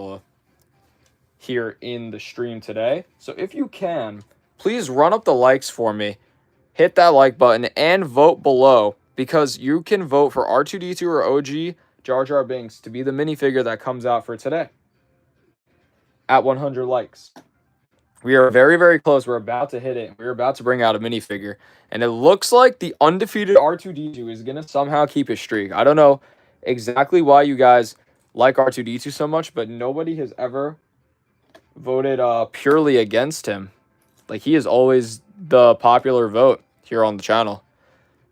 the stream today. So if you can, please run up the likes for me. Hit that like button and vote below, because you can vote for R2-D2 or OG Jar Jar Binks to be the minifigure that comes out for today at 100 likes. We are very, very close. We're about to hit it. We're about to bring out a minifigure. And it looks like the undefeated R2-D2 is going to somehow keep his streak. I don't know exactly why you guys like R2-D2 so much, but nobody has ever voted purely against him. Like, he is always the popular vote here on the channel.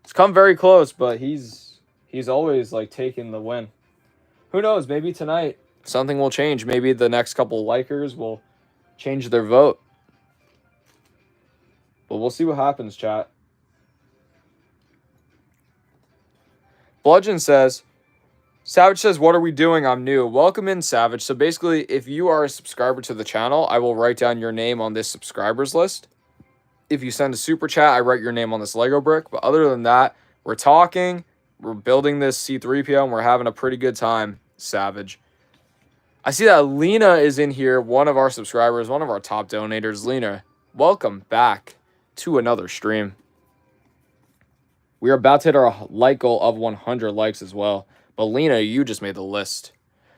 It's come very close, but he's always, like, taking the win. Who knows? Maybe tonight something will change. Maybe the next couple of likers will change their vote. But we'll see what happens, chat. Bludgeon says, Savage says, what are we doing? I'm new. Welcome in, Savage. So basically, if you are a subscriber to the channel, I will write down your name on this subscribers list. If you send a super chat, I write your name on this Lego brick. But other than that, we're talking, we're building this C-3PO, and we're having a pretty good time, Savage. I see that Lena is in here, one of our subscribers, one of our top donators. Lena, welcome back to another stream. We are about to hit our like goal of 100 likes as well. But Lena, you just made the list.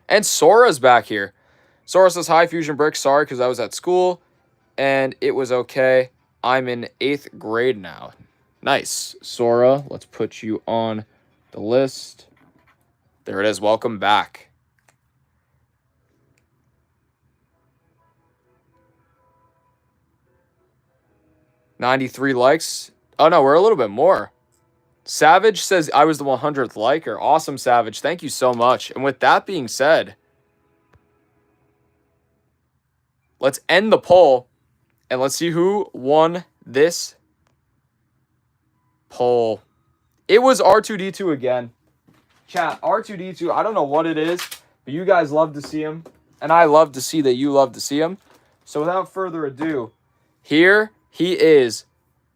And Sora's back here. Sora says, hi, Fusion Brick. Sorry, because I was at school, and it was okay. I'm in 8th grade now. Nice. Sora, let's put you on the list. There it is. Welcome back. $93 likes. Oh, no, we're a little bit more. Savage says, I was the 100th liker. Awesome, Savage. Thank you so much. And with that being said, let's end the poll, and let's see who won this poll. It was R2-D2 again. Chat, R2-D2, I don't know what it is, but you guys love to see him, and I love to see that you love to see him. So without further ado, here he is.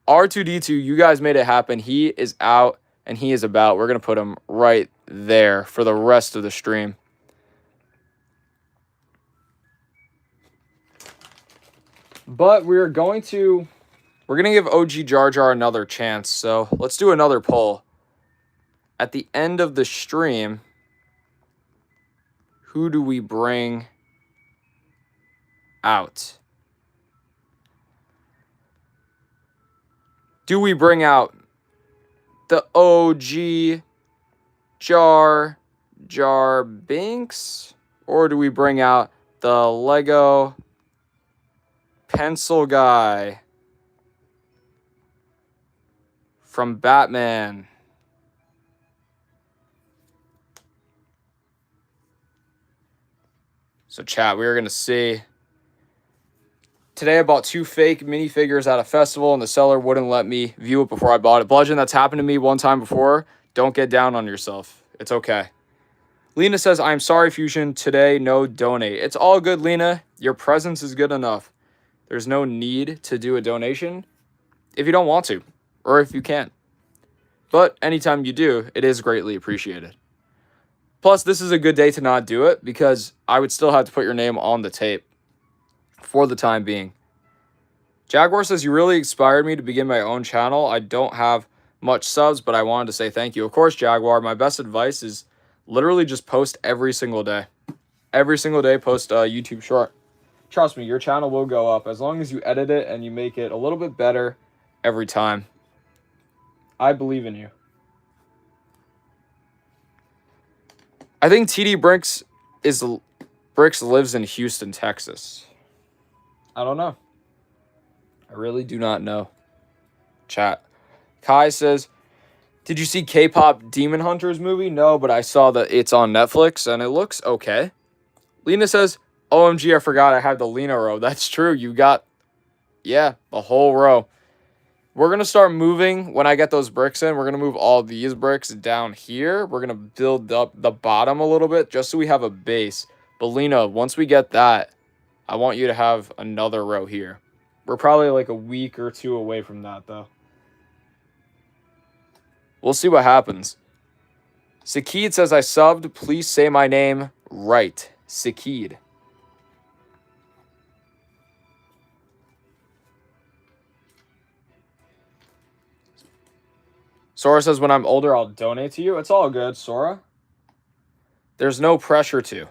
R2-D2, you guys made it happen. He is out, and he is about. We're going to put him right there for the rest of the stream. But we're going to give OG Jar Jar another chance. So let's do another poll. At the end of the stream, who do we bring out? Do we bring out the OG Jar Jar Binks? Or do we bring out the Lego pencil guy from Batman? So chat, we are going to see. Today I bought 2 fake minifigures at a festival and the seller wouldn't let me view it before I bought it. Bludgeon, that's happened to me one time before. Don't get down on yourself. It's okay. Lena says, I'm sorry, Fusion. Today, no donate. It's all good, Lena. Your presence is good enough. There's no need to do a donation if you don't want to or if you can't. But anytime you do, it is greatly appreciated. Plus, this is a good day to not do it because I would still have to put your name on the tape for the time being. Jaguar says, you really inspired me to begin my own channel. I don't have much subs, but I wanted to say thank you. Of course, Jaguar, my best advice is literally just post every single day. Every single day, post a YouTube short. Trust me, your channel will go up as long as you edit it and you make it a little bit better every time. I believe in you. I think TD Bricks lives in Houston, Texas. I don't know. I really do not know. Chat. Kai says, did you see K-pop Demon Hunters movie? No, but I saw that it's on Netflix and it looks okay. Lena says, OMG, I forgot I had the Lena row. That's true. You got, yeah, the whole row. We're going to start moving when I get those bricks in. We're going to move all these bricks down here. We're going to build up the bottom a little bit just so we have a base. But Lena, once we get that, I want you to have another row here. We're probably like a week or 2 away from that, though. We'll see what happens. Sakid says, I subbed. Please say my name right. Sakid. Sora says, when I'm older, I'll donate to you. It's all good, Sora. There's no pressure to.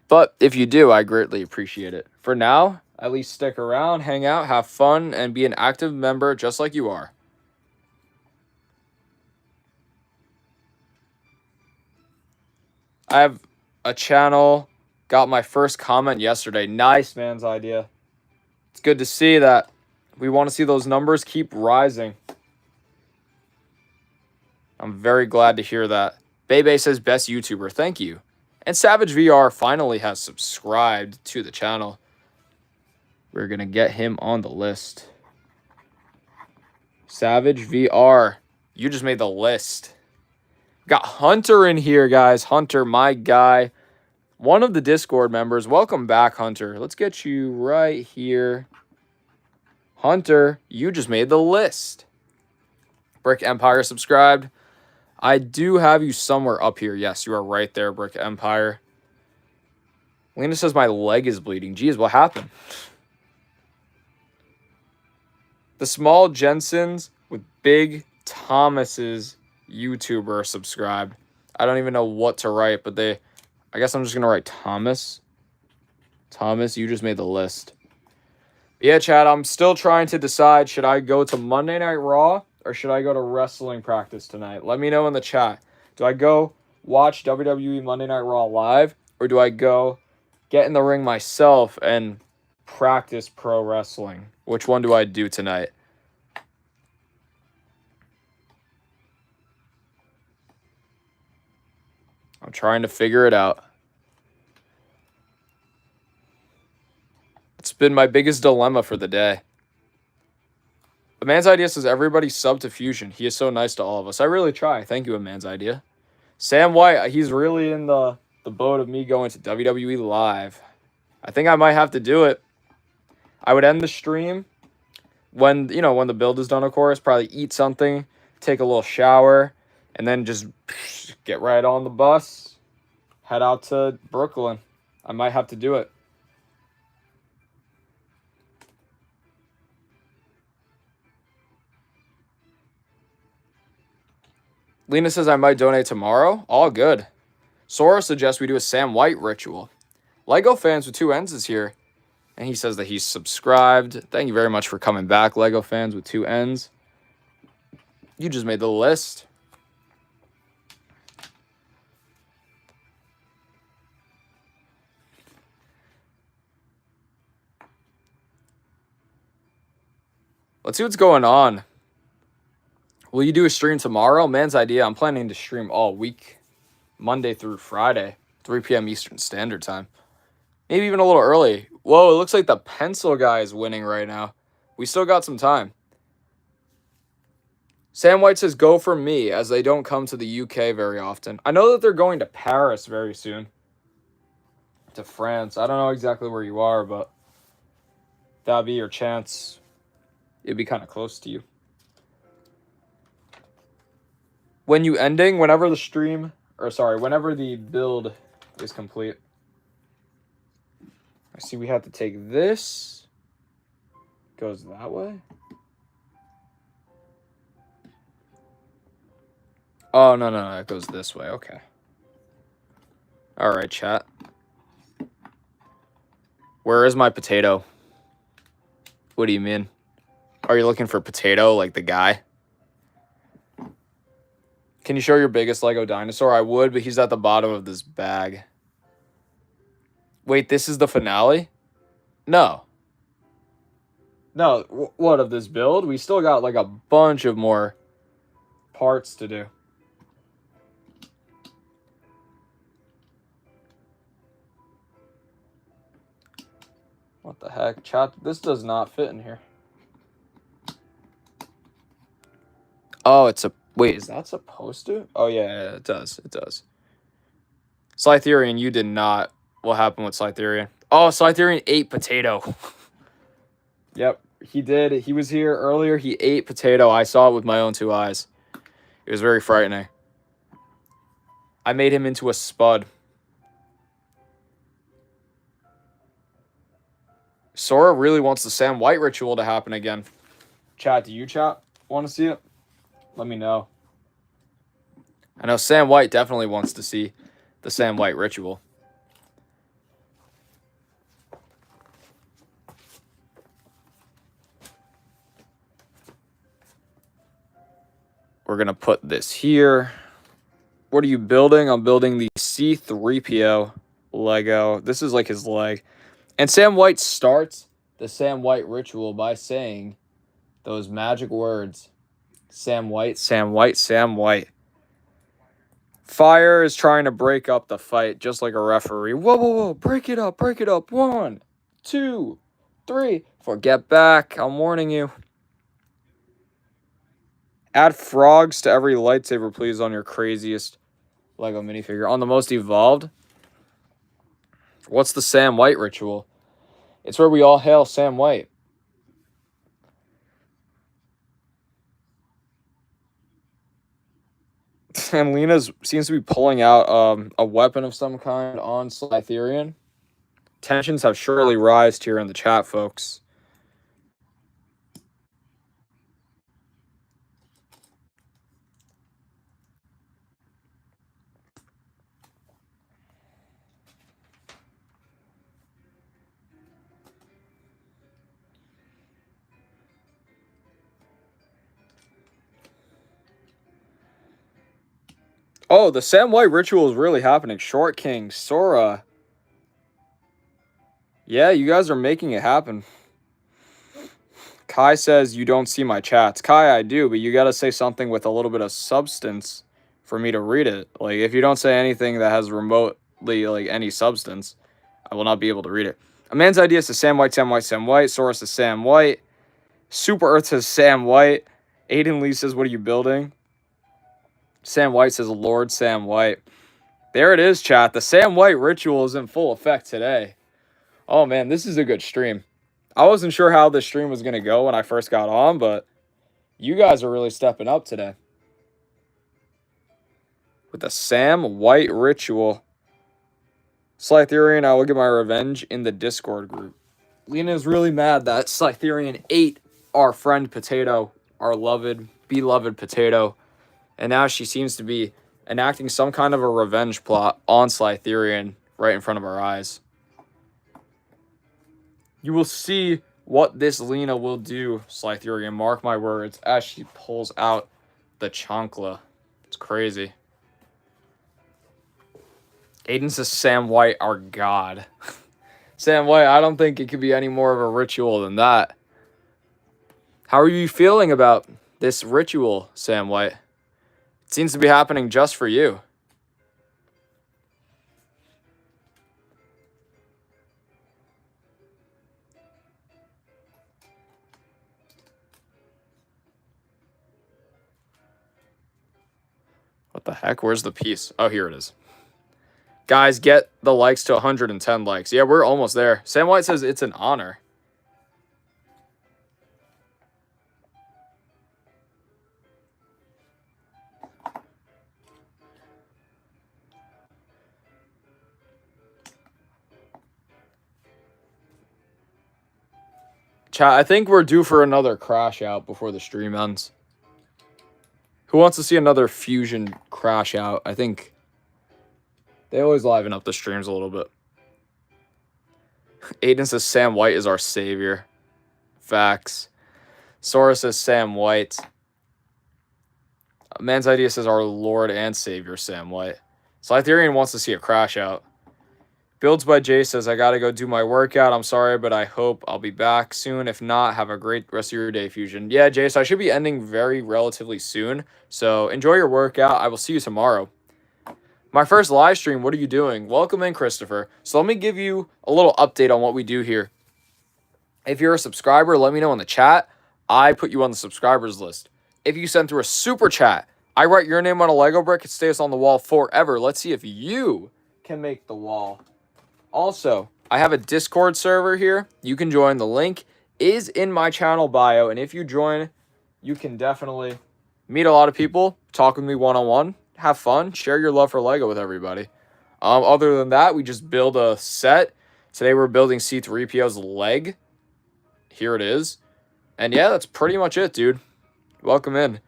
But if you do, I greatly appreciate it. For now, at least stick around, hang out, have fun, and be an active member just like you are. I have a channel. Got my first comment yesterday. Nice, man's idea. It's good to see that. We want to see those numbers keep rising. I'm very glad to hear that. Bebe says, best YouTuber. Thank you. And Savage VR finally has subscribed to the channel. We're going to get him on the list. Savage VR. You just made the list. Got Hunter in here, guys. Hunter, my guy. One of the Discord members. Welcome back, Hunter. Let's get you right here. Hunter, you just made the list. Brick Empire subscribed. I do have you somewhere up here. Yes, you are right there, Brick Empire. Lena says my leg is bleeding. Geez, what happened? The small Jensens with big Thomas's YouTuber subscribed. I don't even know what to write, but I guess I'm just going to write Thomas. Thomas, you just made the list. Yeah, Chad, I'm still trying to decide, should I go to Monday Night Raw or should I go to wrestling practice tonight? Let me know in the chat. Do I go watch WWE Monday Night Raw live or do I go get in the ring myself and practice pro wrestling? Which one do I do tonight? I'm trying to figure it out. It's been my biggest dilemma for the day. A Man's Idea says, everybody sub to Fusion. He is so nice to all of us. I really try. Thank you, A Man's Idea. Sam White, he's really in the boat of me going to WWE Live. I think I might have to do it. I would end the stream when the build is done, of course. Probably eat something, take a little shower, and then just get right on the bus, head out to Brooklyn. I might have to do it. Lena says I might donate tomorrow. All good. Sora suggests we do a Sam White ritual. Lego Fans with 2 N's is here. And he says that he's subscribed. Thank you very much for coming back, Lego Fans with 2 N's. You just made the list. Let's see what's going on. Will you do a stream tomorrow? Man's Idea. I'm planning to stream all week. Monday through Friday. 3 p.m. Eastern Standard Time. Maybe even a little early. Whoa, it looks like the pencil guy is winning right now. We still got some time. Sam White says, go for me, as they don't come to the UK very often. I know that they're going to Paris very soon. To France. I don't know exactly where you are, but that'd be your chance. It'd be kind of close to you. Whenever the build is complete. I see we have to take this. Goes that way. Oh, no, it goes this way. Okay. All right, chat. Where is my potato? What do you mean? Are you looking for potato, like the guy? Can you show your biggest Lego dinosaur? I would, but he's at the bottom of this bag. Wait, this is the finale? No. No, what of this build? We still got like a bunch of more parts to do. What the heck? Chat, this does not fit in here. Oh, it's a... Wait, is that supposed to? Oh, yeah, it does. It does. Slytherian, you did not. What happened with Slytherian? Oh, Slytherian ate potato. Yep, he did. He was here earlier. He ate potato. I saw it with my own 2 eyes. It was very frightening. I made him into a spud. Sora really wants the Sam White ritual to happen again. Chat, do you want to see it? Let me know. I know Sam White definitely wants to see the Sam White ritual. We're going to put this here. What are you building? I'm building the C-3PO Lego. This is like his leg. And Sam White starts the Sam White ritual by saying those magic words. Sam White, Sam White, Sam White. Fire is trying to break up the fight, just like a referee. Whoa, break it up, break it up. 1, 2, 3, 4. Get back, I'm warning you. Add frogs to every lightsaber, please, on your craziest Lego minifigure. On the most evolved? What's the Sam White ritual? It's where we all hail Sam White. And Lena seems to be pulling out a weapon of some kind on Slytherian. Tensions have surely rised here in the chat, folks. Oh, the Sam White ritual is really happening. Short King, Sora. Yeah, you guys are making it happen. Kai says you don't see my chats. Kai, I do, but you got to say something with a little bit of substance for me to read it. Like, if you don't say anything that has remotely, like, any substance, I will not be able to read it. A man's idea says Sam White, Sam White, Sam White. Sora says Sam White. Super Earth says Sam White. Aiden Lee says, what are you building? Sam White says Lord Sam White. There it is, chat. The Sam White ritual is in full effect today. Oh, man, this is a good stream. I wasn't sure how this stream was going to go when I first got on, but you guys are really stepping up today. With the Sam White ritual. Slytherian, I will get my revenge in the Discord group. Lena is really mad that Slytherian ate our friend Potato, our beloved Potato, and now she seems to be enacting some kind of a revenge plot on Slytherian right in front of our eyes. You will see what this Lena will do, Slytherian, mark my words, as she pulls out the chancla. It's crazy. Aiden says Sam White, our god. Sam White, I don't think it could be any more of a ritual than that. How are you feeling about this ritual, Sam White? It seems to be happening just for you. What the heck? Where's the piece? Oh, here it is. Guys, get the likes to 110 likes. Yeah, we're almost there. Sam White says it's an honor. Chat, I think we're due for another crash out before the stream ends. Who wants to see another fusion crash out? I think they always liven up the streams a little bit. Aiden says Sam White is our savior. Facts. Sora says Sam White. Man's idea says our Lord and Savior, Sam White. Slytherian wants to see a crash out. Builds by Jay says, I gotta go do my workout. I'm sorry, but I hope I'll be back soon. If not, have a great rest of your day, Fusion. Yeah, Jace, I should be ending very relatively soon. So enjoy your workout. I will see you tomorrow. My first live stream, what are you doing? Welcome in, Christopher. So let me give you a little update on what we do here. If you're a subscriber, let me know in the chat. I put you on the subscribers list. If you send through a super chat, I write your name on a Lego brick. It stays on the wall forever. Let's see if you can make the wall. Also, I have a Discord server here. You can join. The link is in my channel bio. And if you join, you can definitely meet a lot of people, talk with me one-on-one, have fun, share your love for Lego with everybody. Other than that, we just build a set. Today we're building C-3PO's leg. Here it is. And yeah, that's pretty much it, dude. Welcome in.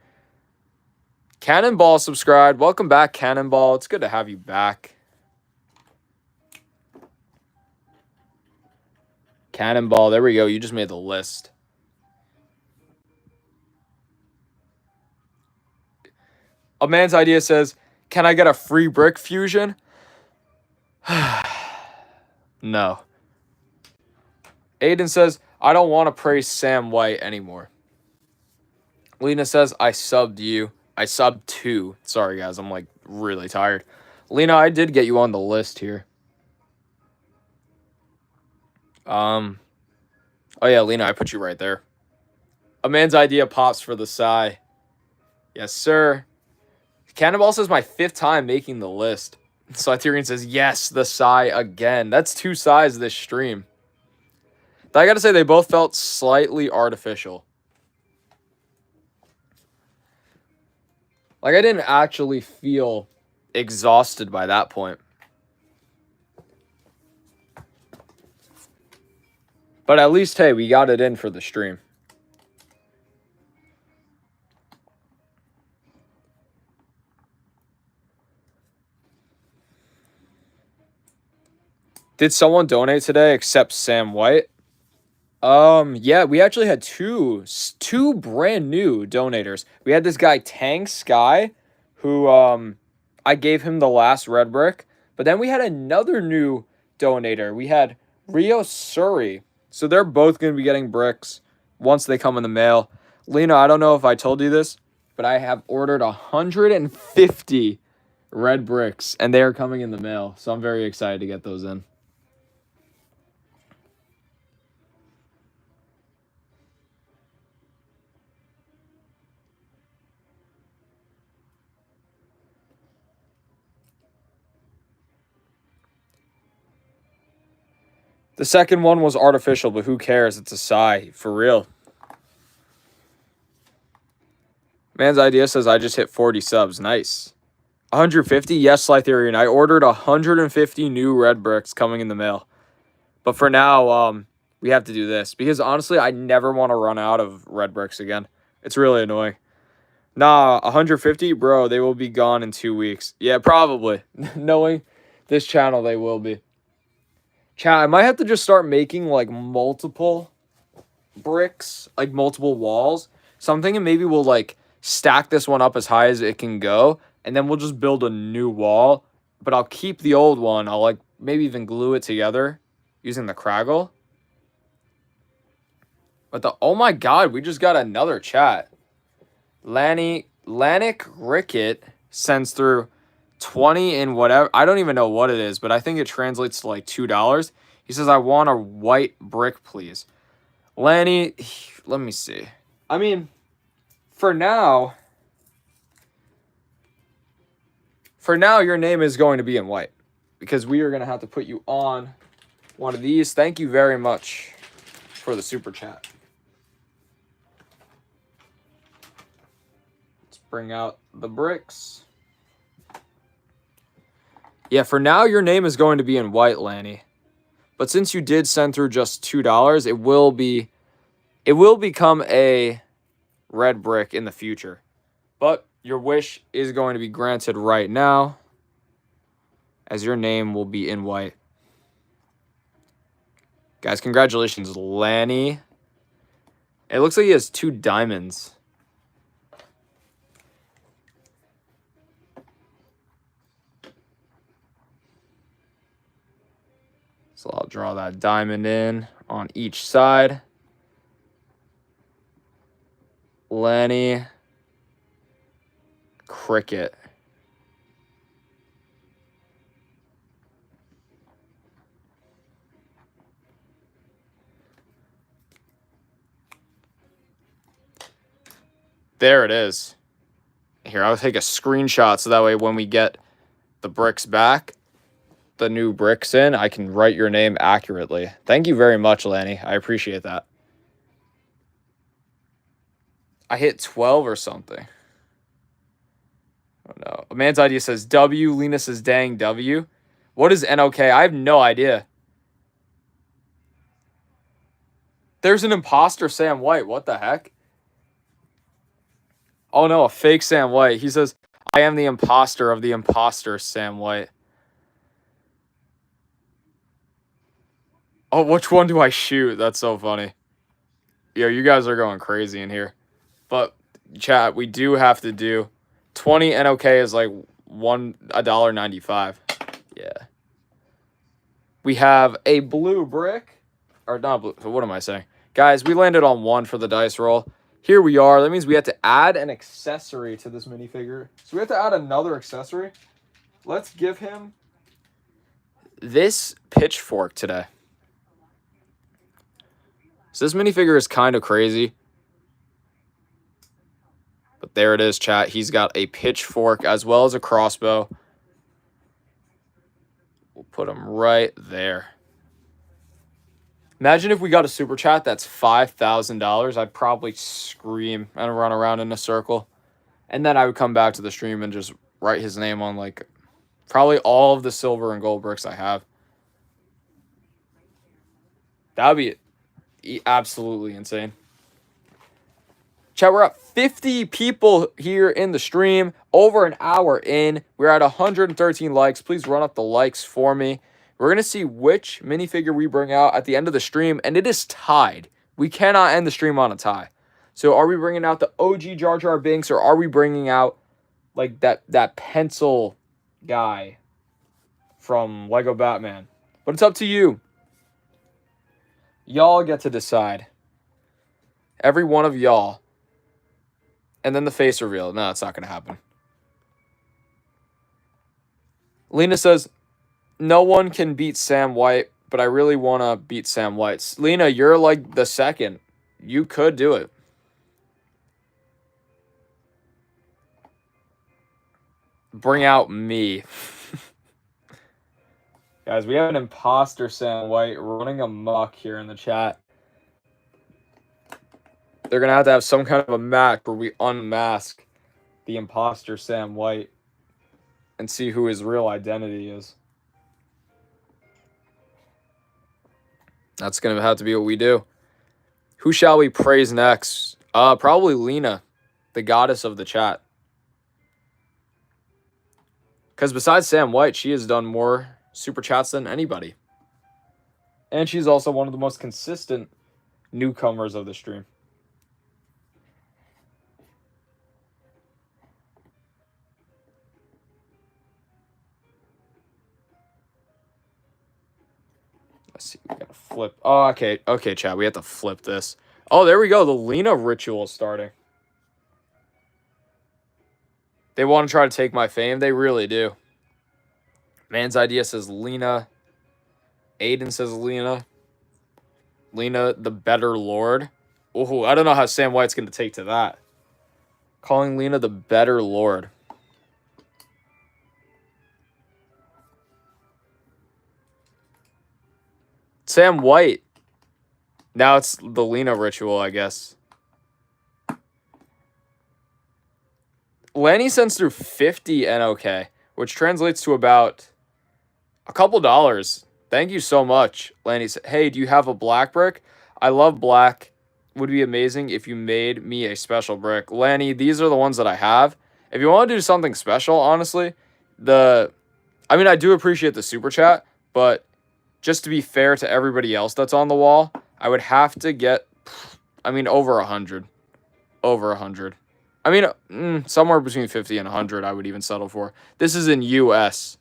Cannonball subscribed. Welcome back, Cannonball. It's good to have you back. Cannonball, there we go. You just made the list. A man's idea says, can I get a free brick fusion? No. Aiden says, I don't want to praise Sam White anymore. Lena says, I subbed you. I subbed two. Sorry, guys. I'm, like, really tired. Lena, I did get you on the list here. Oh, yeah, Lena, I put you right there. A man's idea pops for the Psy. Yes, sir. Cannonball says my 5th time making the list. Slytherian says, yes, the Psy again. That's 2 Psys this stream. I gotta say, they both felt slightly artificial. Like, I didn't actually feel exhausted by that point. But at least, hey, we got it in for the stream. Did someone donate today except Sam White? Yeah, we actually had two brand new donators. We had this guy Tang Sky, who I gave him the last red brick, but then we had another new donator. We had Rio Suri. So they're both going to be getting bricks once they come in the mail. Lena, I don't know if I told you this, but I have ordered 150 red bricks, and they are coming in the mail. So I'm very excited to get those in. The second one was artificial, but who cares? It's a sigh. For real. Man's idea says I just hit 40 subs. Nice. 150? Yes, Slytherian. I ordered 150 new red bricks coming in the mail. But for now, we have to do this. Because honestly, I never want to run out of red bricks again. It's really annoying. Nah, 150? Bro, they will be gone in 2 weeks. Yeah, probably. Knowing this channel, they will be. Chat, I might have to just start making, like, multiple bricks. Like, multiple walls. So I'm thinking maybe we'll, like, stack this one up as high as it can go. And then we'll just build a new wall. But I'll keep the old one. I'll, like, maybe even glue it together using the Craggle. But oh my god, we just got another chat. Lanik Rickett sends through 20 in whatever. I don't even know what it is, but I think it translates to like $2. He says, I want a white brick, please. Lanny, let me see. I mean, for now, your name is going to be in white. Because we are going to have to put you on one of these. Thank you very much for the super chat. Let's bring out the bricks. Yeah, for now, your name is going to be in white, Lanny. But since you did send through just $2, it will become a red brick in the future. But your wish is going to be granted right now, as your name will be in white. Guys, congratulations, Lanny. It looks like he has 2 diamonds. So I'll draw that diamond in on each side. Lenny Cricket. There it is. Here, I'll take a screenshot so that way when we get the bricks back, the new bricks in, I can write your name accurately. Thank you very much, Lanny. I appreciate that. I hit 12 or something. Oh no. A man's idea says W. Lena says dang W. What is NOK? I have no idea. There's an imposter Sam White. What the heck? Oh no, a fake Sam White. He says, I am the imposter of the imposter Sam White. Oh, which one do I shoot? That's so funny. Yo, you guys are going crazy in here. But, chat, we do have to do 20 NOK is like $1.95. Yeah. We have a blue brick. Or not blue. What am I saying? Guys, we landed on 1 for the dice roll. Here we are. That means we have to add an accessory to this minifigure. So we have to add another accessory. Let's give him this pitchfork today. So this minifigure is kind of crazy. But there it is, chat. He's got a pitchfork as well as a crossbow. We'll put him right there. Imagine if we got a super chat that's $5,000. I'd probably scream and run around in a circle. And then I would come back to the stream and just write his name on, like, probably all of the silver and gold bricks I have. That would be absolutely insane. Chat, we're at 50 people here in the stream. Over an hour in. We're at 113 likes. Please run up the likes for me. We're going to see which minifigure we bring out at the end of the stream. And it is tied. We cannot end the stream on a tie. So are we bringing out the OG Jar Jar Binks, or are we bringing out like that pencil guy from Lego Batman? But it's up to you. Y'all get to decide. Every one of y'all. And then the face reveal. No, it's not going to happen. Lena says, no one can beat Sam White, but I really want to beat Sam White. Lena, you're like the second. You could do it. Bring out me. Guys, we have an imposter Sam White running amok here in the chat. They're going to have some kind of a match where we unmask the imposter Sam White and see who his real identity is. That's going to have to be what we do. Who shall we praise next? Probably Lena, the goddess of the chat. Because besides Sam White, she has done more super chats than anybody. And she's also one of the most consistent newcomers of the stream. Let's see, we gotta flip. Oh, okay, chat, we have to flip this. Oh, there we go. The Lena ritual is starting. They want to try to take my fame. They really do. Man's idea says Lena. Aiden says Lena. Lena, the better lord. Oh, I don't know how Sam White's going to take to that. Calling Lena the better lord. Sam White. Now it's the Lena ritual, I guess. Lanny sends through 50 NOK, which translates to about a couple dollars. Thank you so much, Lanny. Hey, do you have a black brick? I love black. Would be amazing if you made me a special brick. Lanny, these are the ones that I have. If you want to do something special, honestly, I do appreciate the super chat, but just to be fair to everybody else that's on the wall, I would have to get, over 100. Over 100. Somewhere between 50 and 100 I would even settle for. This is in US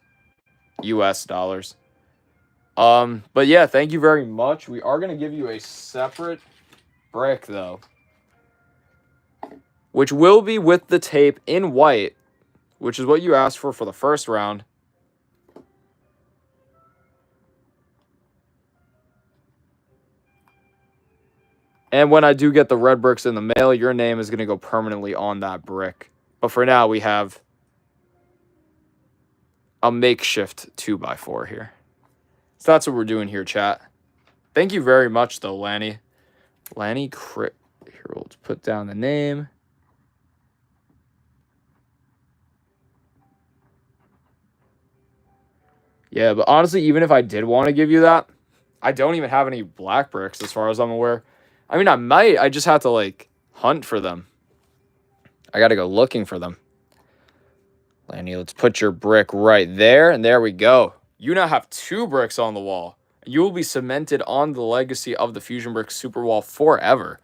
dollars. But yeah, thank you very much. We are going to give you a separate brick, though, which will be with the tape in white, which is what you asked for the first round. And when I do get the red bricks in the mail, your name is going to go permanently on that brick. But for now, we have a makeshift 2x4 here. So that's what we're doing here, chat. Thank you very much, though, Lanny. Lanny Here, we'll put down the name. Yeah, but honestly, even if I did want to give you that, I don't even have any black bricks as far as I'm aware. I might. I just have to, hunt for them. I got to go looking for them. Lanny, let's put your brick right there, and there we go. You now have 2 bricks on the wall. You will be cemented on the legacy of the Fusion Brick Super Wall forever.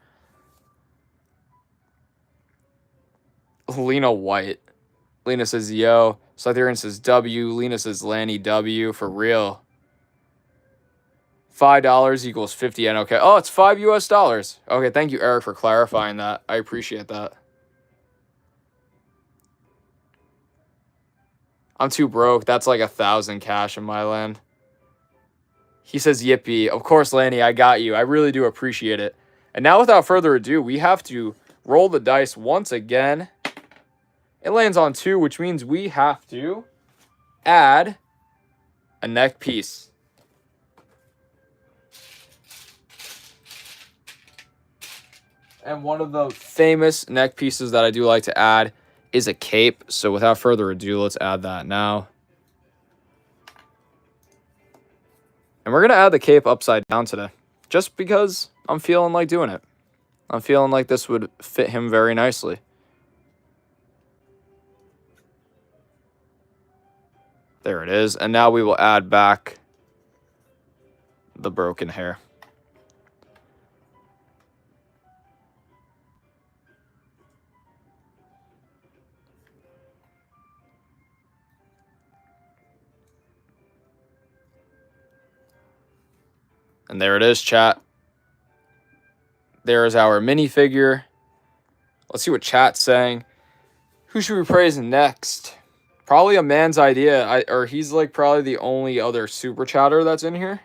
Lena White. Lena says, yo. Scytherian says, W. Lena says, Lanny, W. For real. $5 equals 50 NOK. Oh, it's $5 US. Okay, thank you, Eric, for clarifying that. I appreciate that. I'm too broke. That's like 1,000 cash in my land. He says, yippee. Of course, Lanny, I got you. I really do appreciate it. And now, without further ado, we have to roll the dice once again. It lands on 2, which means we have to add a neck piece. And one of the famous neck pieces that I do like to add is a cape. So without further ado, let's add that now. And we're going to add the cape upside down today. Just because I'm feeling like doing it. I'm feeling like this would fit him very nicely. There it is. And now we will add back the broken hair. And there it is, chat. There is our minifigure. Let's see what chat's saying. Who should we praise next? Probably a man's idea. Or he's like probably the only other super chatter that's in here.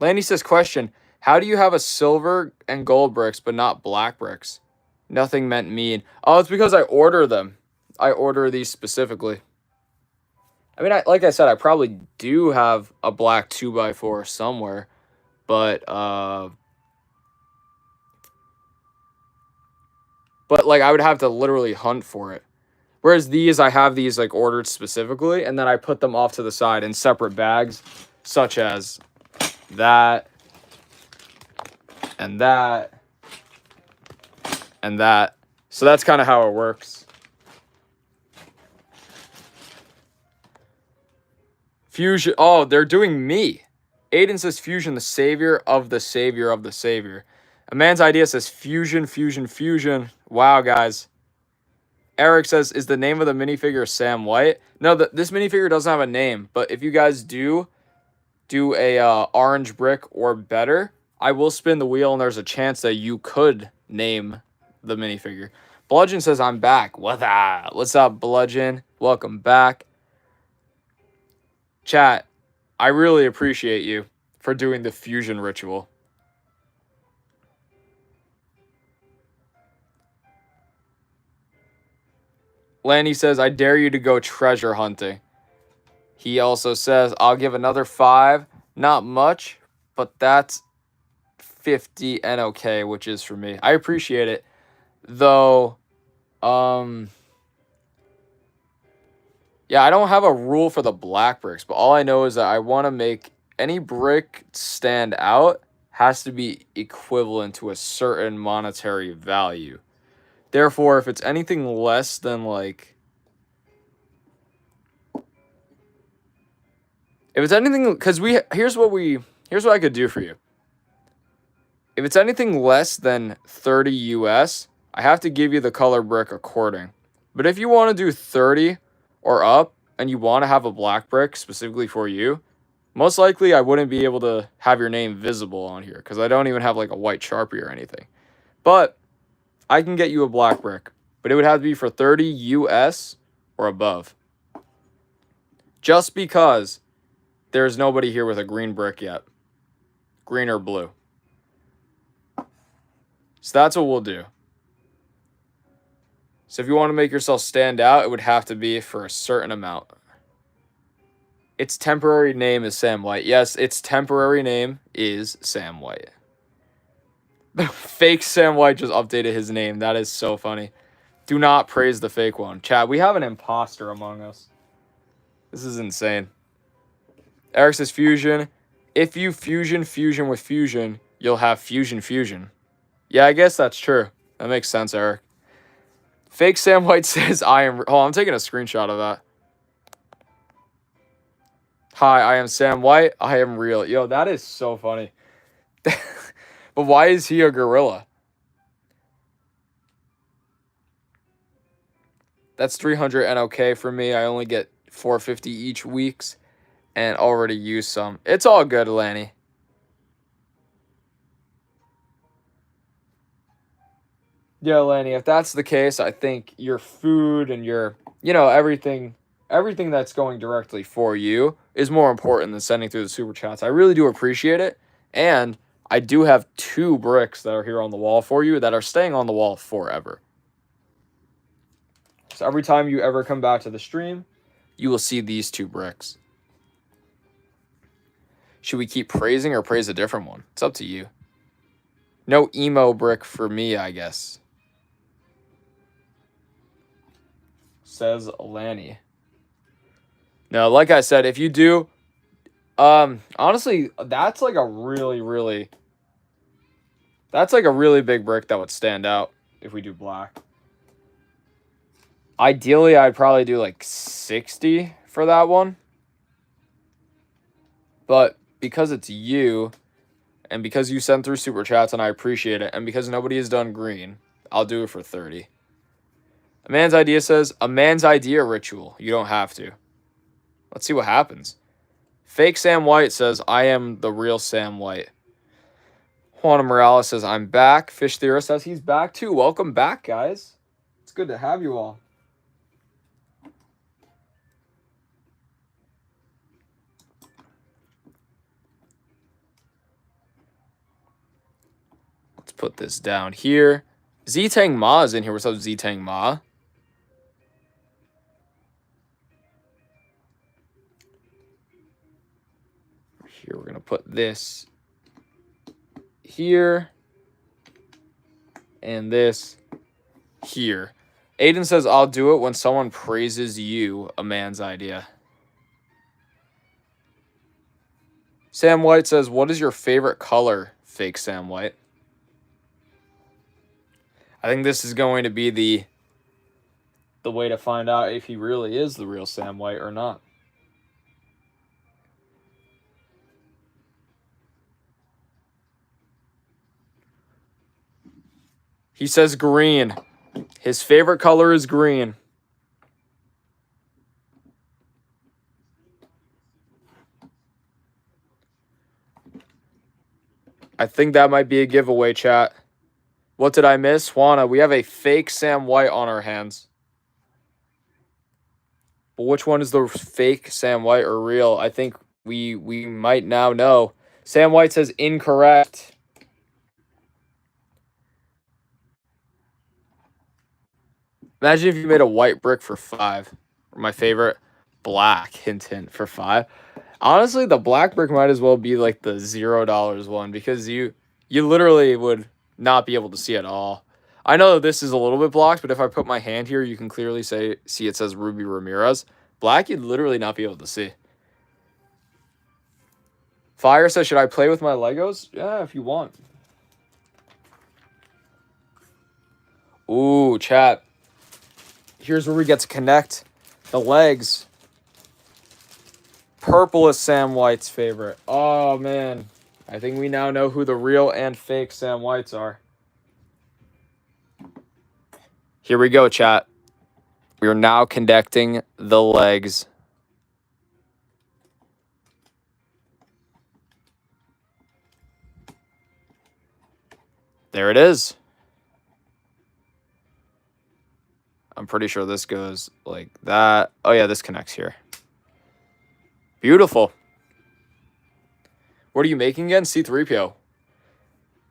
Landy says, question, how do you have a silver and gold bricks but not black bricks? Nothing meant mean. Oh, it's because I order them. I order these specifically. I mean, like I said, I probably do have a black 2x4 somewhere, but like I would have to literally hunt for it. Whereas these, I have these like ordered specifically, and then I put them off to the side in separate bags, such as that, and that, and that. So that's kind of how it works. Fusion. Oh, they're doing me. Aiden says Fusion, the savior of the savior of the savior. A man's idea says Fusion, Fusion, Fusion. Wow, guys. Eric says, is the name of the minifigure Sam White? No, this minifigure doesn't have a name. But if you guys do a orange brick or better, I will spin the wheel, and there's a chance that you could name the minifigure. Bludgeon says, I'm back. What's up, Bludgeon? Welcome back. Chat, I really appreciate you for doing the fusion ritual. Lanny says, I dare you to go treasure hunting. He also says, I'll give another 5. Not much, but that's 50 NOK, which is for me. I appreciate it. Though, yeah, I don't have a rule for the black bricks, but all I know is that I want to make any brick stand out has to be equivalent to a certain monetary value. Therefore, if it's anything less than like... If it's anything... Because here's what I could do for you. If it's anything less than 30 US, I have to give you the color brick according. But if you want to do 30 or up, and you want to have a black brick specifically for you, most likely I wouldn't be able to have your name visible on here, because I don't even have like a white Sharpie or anything. But I can get you a black brick, but it would have to be for 30 US or above. Just because there's nobody here with a green brick yet. Green or blue. So that's what we'll do. So if you want to make yourself stand out, it would have to be for a certain amount. Its temporary name is Sam White. Yes, its temporary name is Sam White. The fake Sam White just updated his name. That is so funny. Do not praise the fake one. Chat, we have an imposter among us. This is insane. Eric says Fusion. If you fusion with Fusion, you'll have Fusion. Yeah, I guess that's true. That makes sense, Eric. Fake Sam White says, I am... Oh, I'm taking a screenshot of that. Hi, I am Sam White. I am real. Yo, that is so funny. But why is he a gorilla? That's 300 NOK for me. I only get 450 each weeks and already used some. It's all good, Lanny. Yeah, Lanny, if that's the case, I think your food and your, everything that's going directly for you is more important than sending through the super chats. I really do appreciate it. And I do have 2 bricks that are here on the wall for you that are staying on the wall forever. So every time you ever come back to the stream, you will see these 2 bricks. Should we keep praising or praise a different one? It's up to you. No emo brick for me, I guess. Says Lanny. No, like I said, if you do... honestly, that's like a really, really That's like a really big brick that would stand out if we do black. Ideally, I'd probably do like 60 for that one. But because it's you, and because you send through super chats and I appreciate it, and because nobody has done green, I'll do it for 30. A man's idea says, a man's idea ritual. You don't have to. Let's see what happens. Fake Sam White says, I am the real Sam White. Juana Morales says, I'm back. Fish Theorist says he's back too. Welcome back, guys. It's good to have you all. Let's put this down here. Z-Tang Ma is in here. What's up, Z-Tang Ma? Here, we're going to put this here. And this here. Aiden says, I'll do it when someone praises you, a man's idea. Sam White says, what is your favorite color, fake Sam White? I think this is going to be the way to find out if he really is the real Sam White or not. He says green. His favorite color is green. I think that might be a giveaway, chat. What did I miss? Juana, we have a fake Sam White on our hands. But which one is the fake Sam White or real? I think we might now know. Sam White says incorrect. Imagine if you made a white brick for 5. Or my favorite, black, hint, hint, for 5. Honestly, the black brick might as well be like the $0 one because you literally would not be able to see at all. I know that this is a little bit blocked, but if I put my hand here, you can clearly see it says Ruby Ramirez. Black, you'd literally not be able to see. Fire says, should I play with my Legos? Yeah, if you want. Ooh, chat. Here's where we get to connect the legs. Purple is Sam White's favorite. Oh, man. I think we now know who the real and fake Sam Whites are. Here we go, chat. We are now connecting the legs. There it is. I'm pretty sure this goes like that. Oh, yeah, this connects here. Beautiful. What are you making again? C-3PO.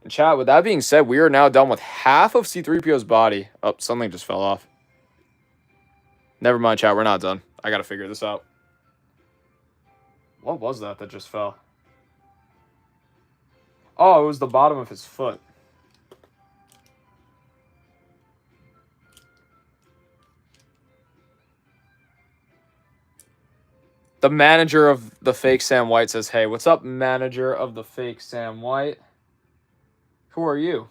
And chat, with that being said, we are now done with half of C-3PO's body. Oh, something just fell off. Never mind, chat. We're not done. I got to figure this out. What was that just fell? Oh, it was the bottom of his foot. The manager of the fake Sam White says, hey, what's up, manager of the fake Sam White? Who are you?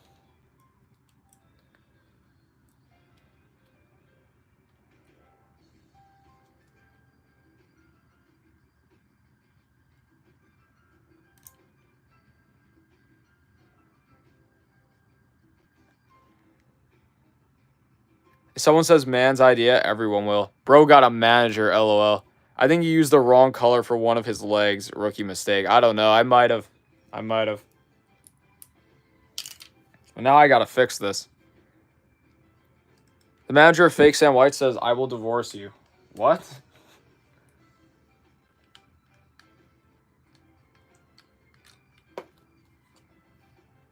If someone says man's idea, everyone will. Bro got a manager, LOL. I think he used the wrong color for one of his legs. Rookie mistake. I don't know. I might have. Well, now I gotta fix this. The manager of fake Sam White says, I will divorce you. What?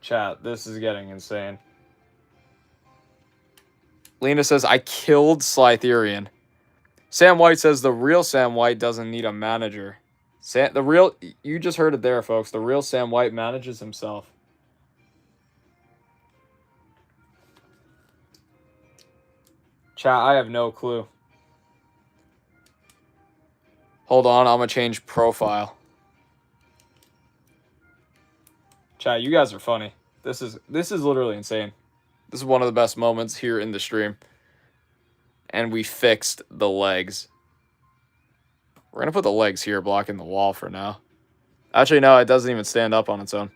Chat, this is getting insane. Lena says, I killed Slytherian. Sam White says, the real Sam White doesn't need a manager. You just heard it there, folks. The real Sam White manages himself. Chat, I have no clue. Hold on, I'm going to change profile. Chat, you guys are funny. This is literally insane. This is one of the best moments here in the stream. And we fixed the legs. We're going to put the legs here blocking the wall for now. Actually, no, it doesn't even stand up on its own.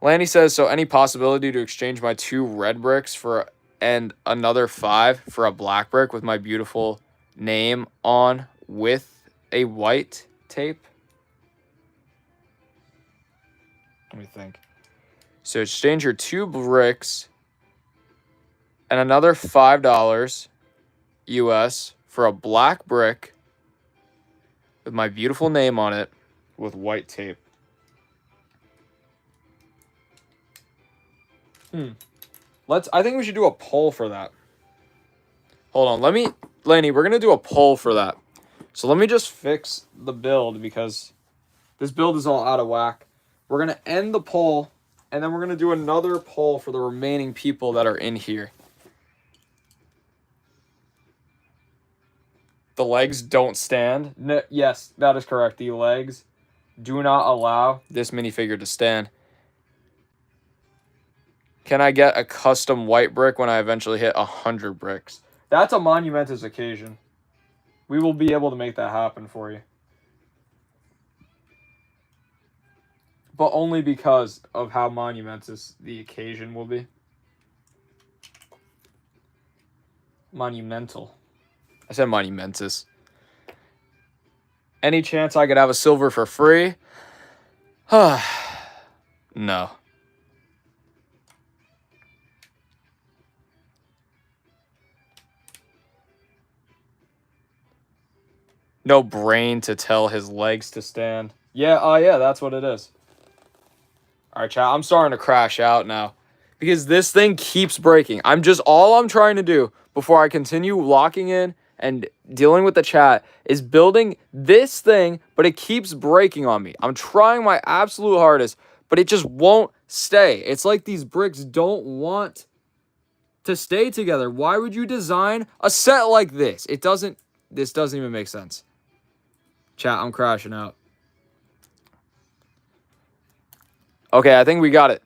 Lanny says, so any possibility to exchange my 2 red bricks and another 5 for a black brick with my beautiful name on with a white tape? Let me think. So exchange your 2 bricks and another $5 US for a black brick with my beautiful name on it with white tape. I think we should do a poll for that. Hold on, Laney, we're gonna do a poll for that. So let me just fix the build because this build is all out of whack. We're gonna end the poll and then we're gonna do another poll for the remaining people that are in here. The legs don't stand. No, yes, that is correct. The legs do not allow this minifigure to stand. Can I get a custom white brick when I eventually hit 100 bricks? That's a monumentous occasion. We will be able to make that happen for you. But only because of how monumentous the occasion will be. Monumental. I said monumentous. Any chance I could have a silver for free? No. No brain to tell his legs to stand. Yeah, yeah, that's what it is. All right, chat, I'm starting to crash out now. Because this thing keeps breaking. All I'm trying to do before I continue locking in and dealing with the chat is building this thing, but it keeps breaking on me. I'm trying my absolute hardest, but it just won't stay. It's like these bricks don't want to stay together. Why would you design a set like this? This doesn't even make sense. Chat, I'm crashing out. Okay, I think we got it.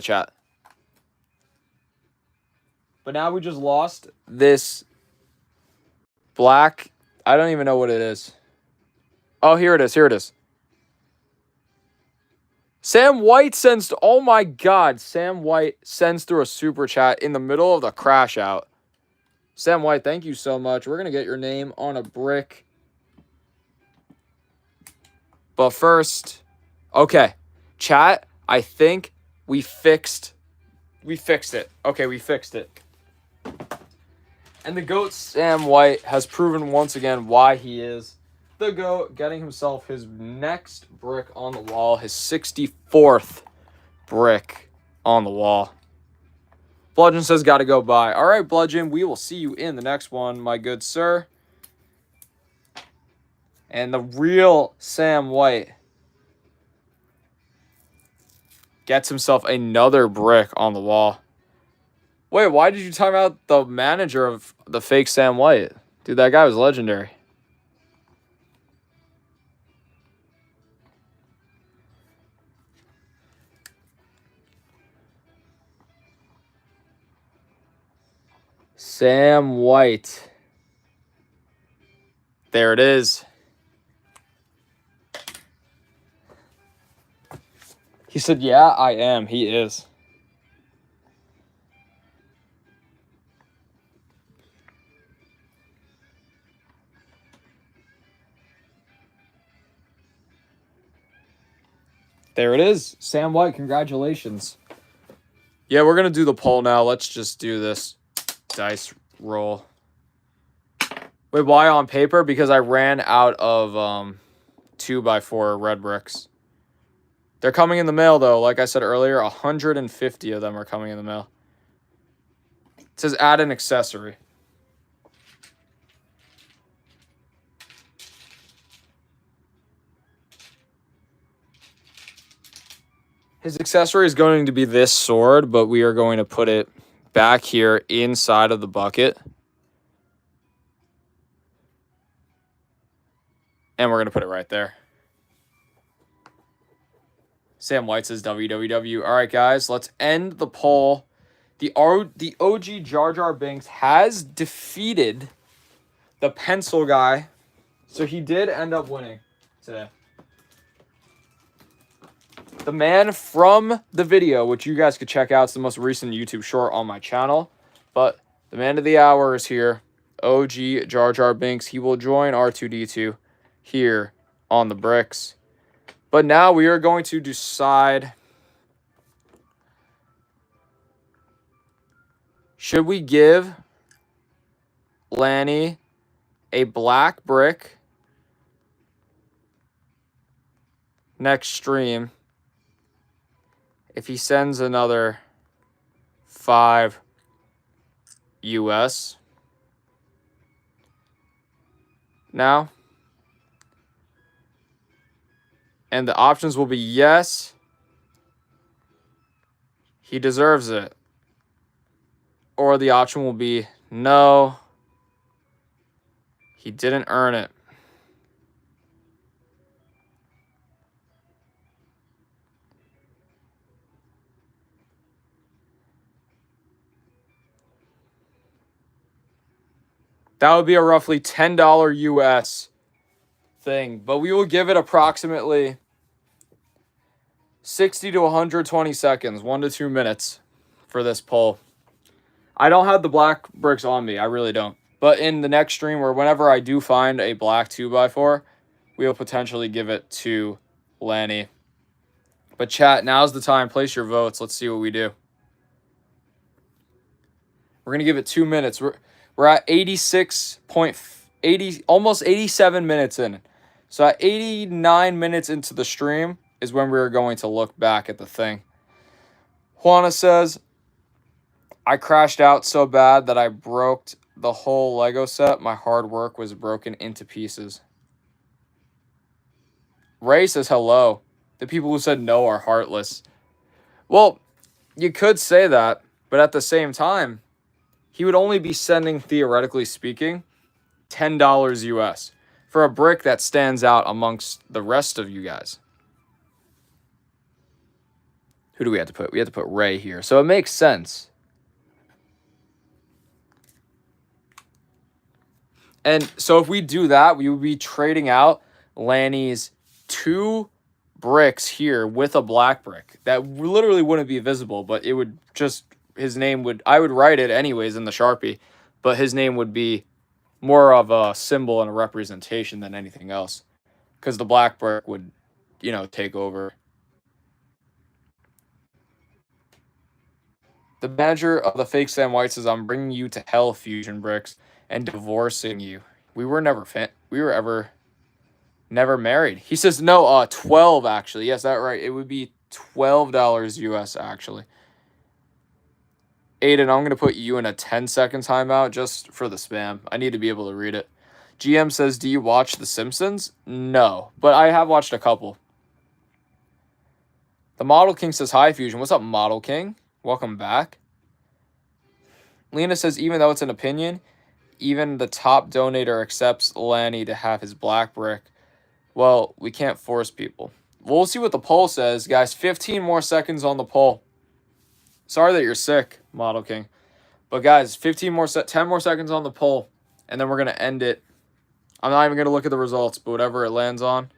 Chat. But now we just lost this black. I don't even know what it is. Oh, here it is. Sam White sends. Oh my God. Sam White sends through a super chat in the middle of the crash out. Sam White, thank you so much. We're going to get your name on a brick. But first, okay. Chat, I think we fixed it. Okay, we fixed it. And the GOAT Sam White has proven once again why he is the GOAT, getting himself his next brick on the wall, his 64th brick on the wall. Bludgeon says, gotta go by. All right, Bludgeon, we will see you in the next one, my good sir. And the real Sam White gets himself another brick on the wall. Wait, why did you talk about the manager of the fake Sam White? Dude, that guy was legendary. Sam White. There it is. He said, yeah, I am. He is. There it is. Sam White, congratulations. Yeah, we're going to do the poll now. Let's just do this dice roll. Wait, why on paper? Because I ran out of 2x4 red bricks. They're coming in the mail, though. Like I said earlier, 150 of them are coming in the mail. It says add an accessory. His accessory is going to be this sword, but we are going to put it back here inside of the bucket. And we're going to put it right there. Sam White says WWW. All right, guys, let's end the poll. The OG Jar Jar Binks has defeated the pencil guy. So he did end up winning today. The man from the video, which you guys could check out, it's the most recent YouTube short on my channel. But the man of the hour is here, OG Jar Jar Binks. He will join R2D2 here on the bricks. But now we are going to decide, should we give Lanny a black brick next stream if he sends another 5 US now? And the options will be yes, he deserves it. Or the option will be no, he didn't earn it. That would be a roughly $10 US thing, but we will give it approximately 60 to 120 seconds, 1 to 2 minutes for this poll. I don't have the black bricks on me. I really don't. But in the next stream or whenever I do find a black 2x4, we will potentially give it to Lanny. But chat, now's the time. Place your votes. Let's see what we do. We're going to give it 2 minutes. We're at 86.80, almost 87 minutes in. So at 89 minutes into the stream is when we are going to look back at the thing. Juana says, I crashed out so bad that I broke the whole Lego set. My hard work was broken into pieces. Ray says hello. The people who said no are heartless. Well, you could say that, but at the same time, he would only be sending, theoretically speaking, $10 US for a brick that stands out amongst the rest of you guys. Who do we have to put? We have to put Ray here. So it makes sense. And so if we do that, we would be trading out Lanny's 2 bricks here with a black brick. That literally wouldn't be visible, but it would just, his name would, I would write it anyways in the Sharpie, but his name would be more of a symbol and a representation than anything else. Because the black brick would, you know, take over. The manager of the fake Sam White says, I'm bringing you to hell, Fusion Bricks, and divorcing you. We were never never married. He says, no, 12 actually. Yes, that's right. It would be $12 US actually. Aiden, I'm going to put you in a 10-second timeout just for the spam. I need to be able to read it. GM says, do you watch The Simpsons? No, but I have watched a couple. The Model King says, hi, Fusion. What's up, Model King? Welcome back. Lena says, even though it's an opinion, even the top donator accepts Lanny to have his black brick. Well, we can't force people. We'll see what the poll says, guys. 15 more seconds on the poll. Sorry that you're sick, Model King. But guys, 10 more seconds on the poll, and then we're going to end it. I'm not even going to look at the results, but whatever it lands on.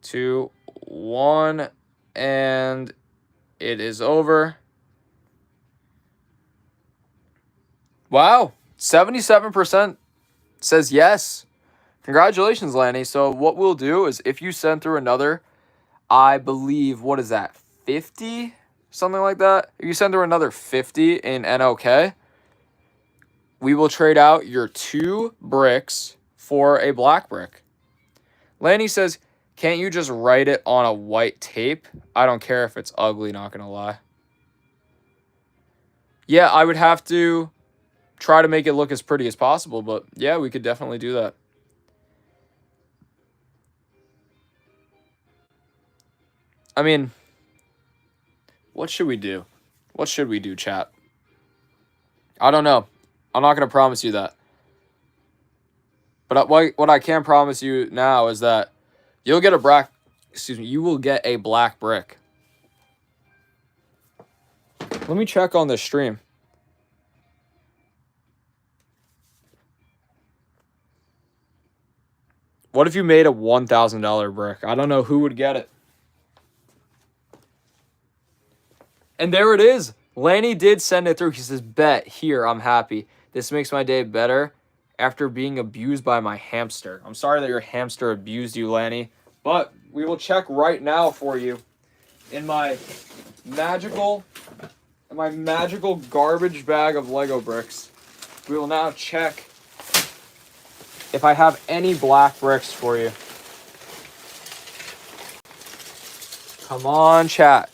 2, 1, and it is over. Wow, 77% says yes. Congratulations, Lanny. So what we'll do is if you send through another, I believe, what is that, 50? Something like that. If you send through another 50 in NOK, we will trade out your 2 bricks for a black brick. Lanny says, can't you just write it on a white tape? I don't care if it's ugly, not going to lie. Yeah, I would have to try to make it look as pretty as possible, but yeah, we could definitely do that. I mean, what should we do? What should we do, chat? I don't know. I'm not going to promise you that. But what I can promise you now is that you'll get a excuse me, you will get a black brick. Let me check on this stream. What if you made a $1,000 brick? I don't know who would get it. And there it is. Lanny did send it through. He says, bet, here, I'm happy. This makes my day better after being abused by my hamster. I'm sorry that your hamster abused you, Lanny. But we will check right now for you in my magical garbage bag of Lego bricks. We will now check if I have any black bricks for you. Come on, chat.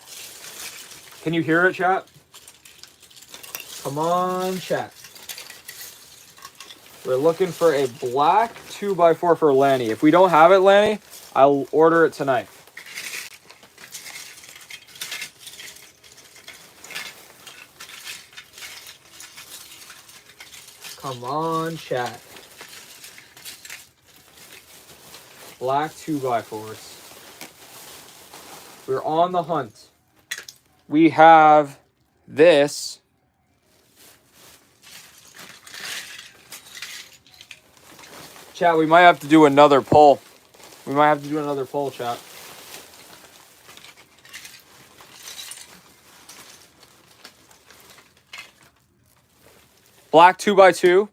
Can you hear it, chat? Come on, chat. We're looking for a black 2x4 for Lanny. If we don't have it, Lanny, I'll order it tonight. Come on, chat. Black 2x4s. We're on the hunt. We have this. Chat, we might have to do another poll. We might have to do another poll, chat. Black 2x2.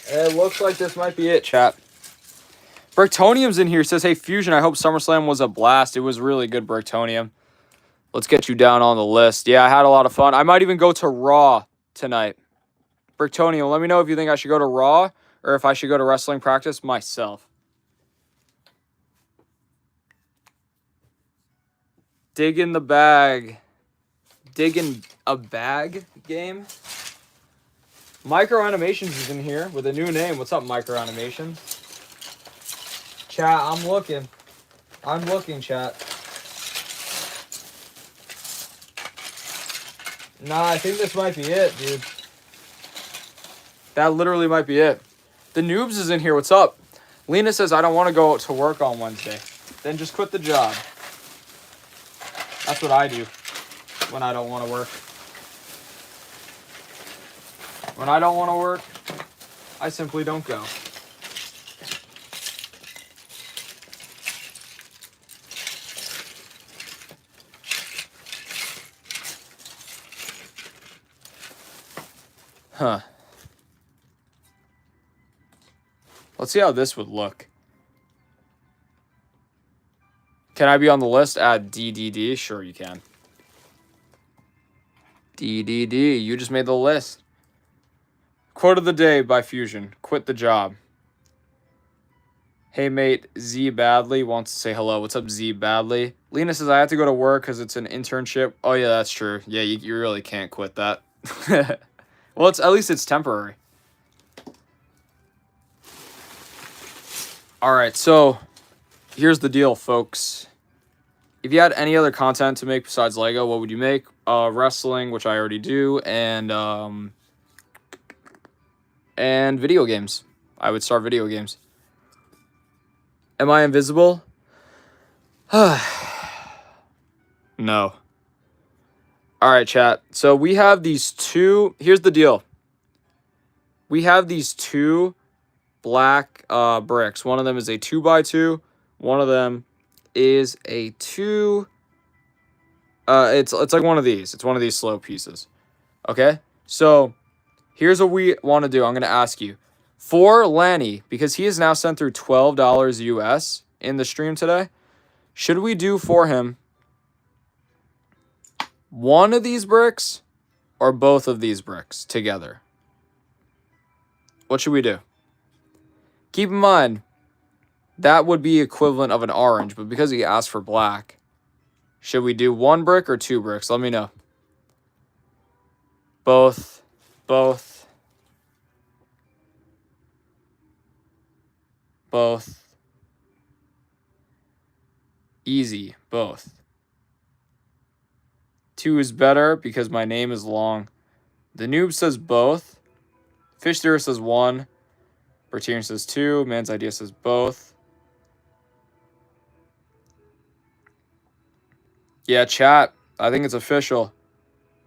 It looks like this might be it, chat. Bricktonium's in here. Says, hey, Fusion, I hope SummerSlam was a blast. It was really good, Bricktonium. Let's get you down on the list. Yeah, I had a lot of fun. I might even go to Raw tonight. Bricktonium, let me know if you think I should go to Raw or if I should go to wrestling practice myself. Dig in the bag. Dig in a bag game. Micro Animations is in here with a new name. What's up, Micro Animations? Chat, I'm looking. I'm looking, chat. Nah, I think this might be it, dude. That literally might be it. The Noobs is in here. What's up? Lena says, I don't want to go to work on Wednesday. Then just quit the job. That's what I do when I don't want to work. When I don't want to work, I simply don't go. Huh. Let's see how this would look. Can I be on the list? Add DDD? Sure you can. DDD, you just made the list. Quote of the day by Fusion. Quit the job. Hey mate, Z Badly wants to say hello. What's up, Z Badly? Lena says I have to go to work because it's an internship. Oh yeah, that's true. Yeah, you really can't quit that. Well, at least it's temporary. All right, so here's the deal, folks. If you had any other content to make besides Lego, what would you make? Wrestling, which I already do, and video games. I would start video games. Am I invisible? No. All right, chat. So we have these two. Here's the deal. We have these two black bricks. One of them is a 2x2. One of them is a 2. It's like one of these. It's one of these slow pieces. Okay? So here's what we want to do. I'm going to ask you. For Lanny, because he has now sent through $12 US in the stream today, should we do for him one of these bricks or both of these bricks together? What should we do? Keep in mind, that would be equivalent of an orange, but because he asked for black, should we do one brick or two bricks? Let me know. Both. both. Easy, both. 2 is better because my name is long. The noob says both. Fish Theory says 1. Bertirian says 2. Man's Idea says both. Yeah, chat. I think it's official.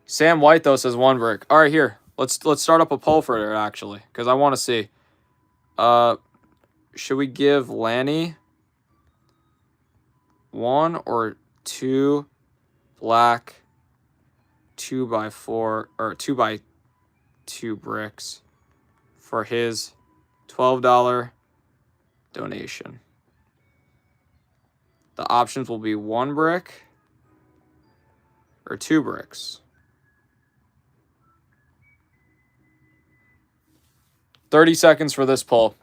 Sam White, though, says 1 brick. All right, here. Let's start up a poll for it, actually, because I want to see. Should we give Lanny 1 or 2 black 2x4 or 2x2 bricks for his $12 donation? The options will be 1 brick or 2 bricks. 30 seconds for this poll,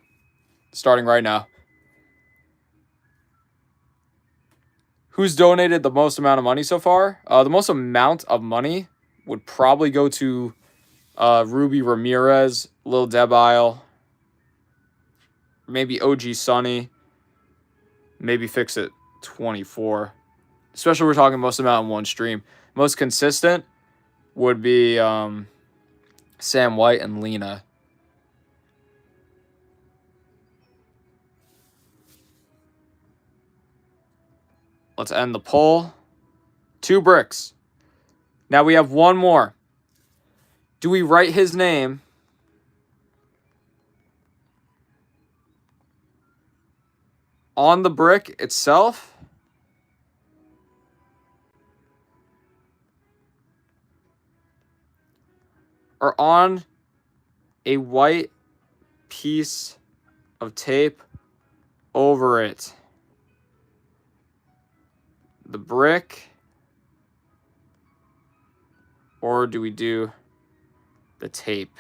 starting right now. Who's donated the most amount of money so far? The most amount of money would probably go to Ruby Ramirez, Lil Debile, maybe OG Sunny, maybe Fix It 24. Especially we're talking most amount in one stream. Most consistent would be Sam White and Lena. Let's end the poll. 2 bricks. Now we have 1 more. Do we write his name on the brick itself? Or on a white piece of tape over it? The brick? Or do we do the tape?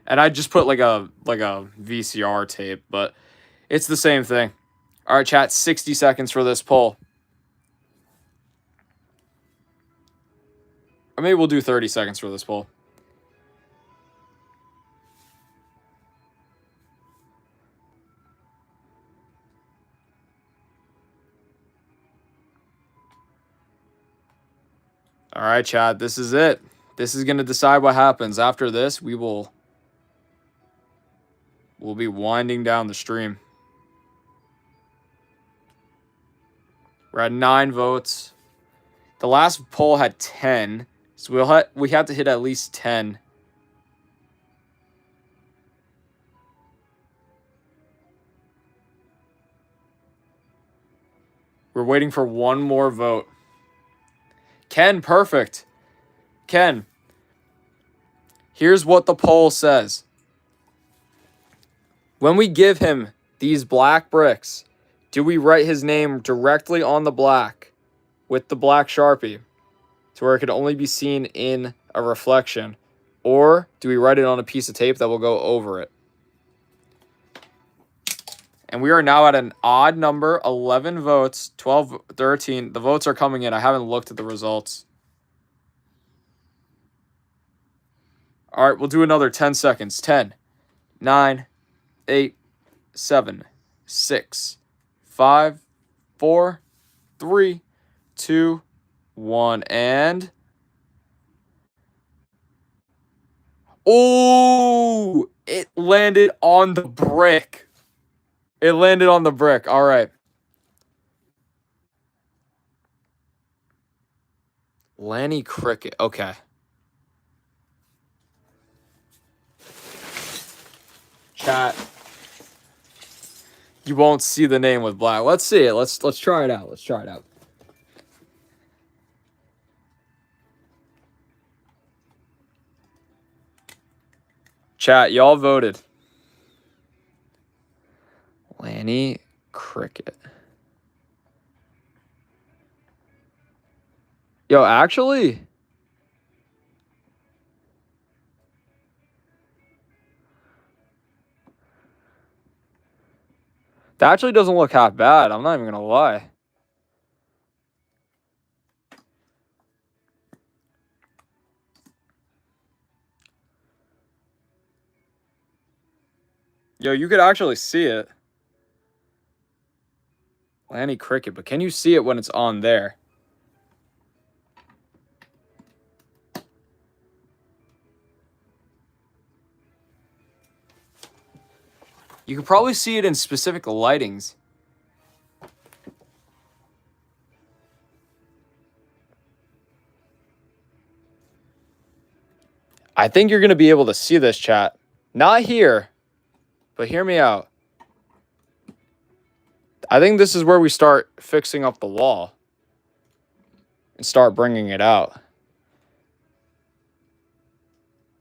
And I just put like a VCR tape, but it's the same thing. All right, chat, 60 seconds for this poll. Or maybe we'll do 30 seconds for this poll. All right, chat, this is it. This is going to decide what happens. After this, we'll be winding down the stream. We're at 9 votes. The last poll had 10, so we have to hit at least 10. We're waiting for 1 more vote. Ken, perfect. Ken, here's what the poll says. When we give him these black bricks, do we write his name directly on the black with the black Sharpie to where it could only be seen in a reflection? Or do we write it on a piece of tape that will go over it? And we are now at an odd number, 11 votes, 12, 13. The votes are coming in. I haven't looked at the results. All right, we'll do another 10 seconds. 10, 9, 8, 7, 6, 5, 4, 3, 2, 1, and... Oh, it landed on the brick. It landed on the brick. All right. Lanny Cricket. Okay. Chat. You won't see the name with black. Let's see it. Let's try it out. Let's try it out. Chat, y'all voted. Lanny Cricket. Yo, actually, that actually doesn't look half bad. I'm not even gonna lie. Yo, you could actually see it. Lanny Cricket, but can you see it when it's on there? You could probably see it in specific lightings. I think you're going to be able to see this, chat. Not here, but hear me out. I think this is where we start fixing up the wall and start bringing it out.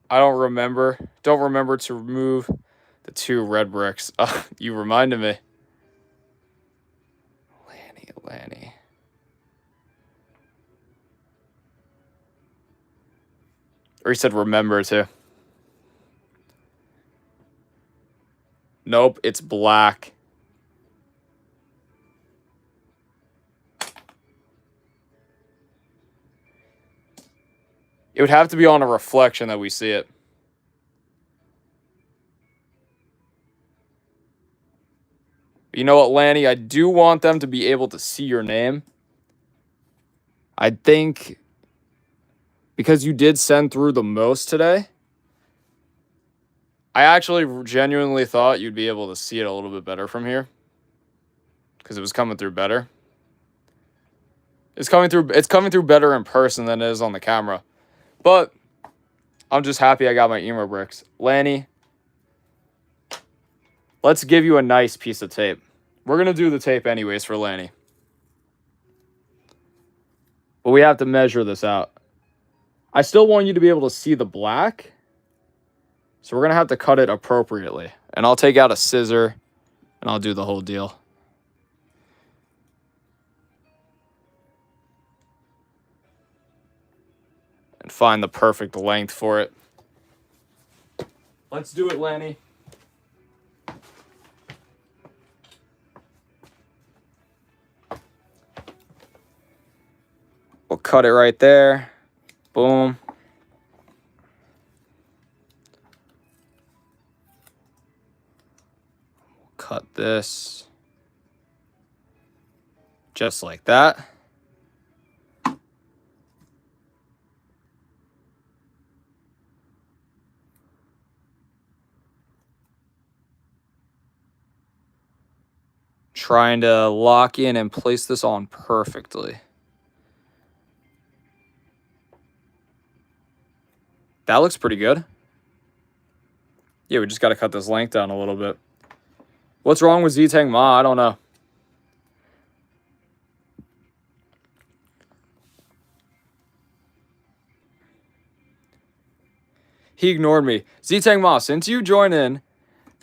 I don't remember to remove the 2 red bricks. You reminded me. Lanny. Or he said remember to. Nope, it's black. It would have to be on a reflection that we see it. You know what, Lanny? I do want them to be able to see your name. I think because you did send through the most today, I actually genuinely thought you'd be able to see it a little bit better from here because it was coming through better. It's coming through better in person than it is on the camera. But I'm just happy I got my emo bricks. Lanny, let's give you a nice piece of tape. We're going to do the tape anyways for Lanny. But we have to measure this out. I still want you to be able to see the black. So we're going to have to cut it appropriately. And I'll take out a scissor and I'll do the whole deal. And find the perfect length for it. Let's do it, Lanny. We'll cut it right there. Boom. Cut this. Just like that. Trying to lock in and place this on perfectly. That looks pretty good. Yeah, we just got to cut this length down a little bit. What's wrong with Z-Tang Ma? I don't know. He ignored me. Z-Tang Ma, since you joined in,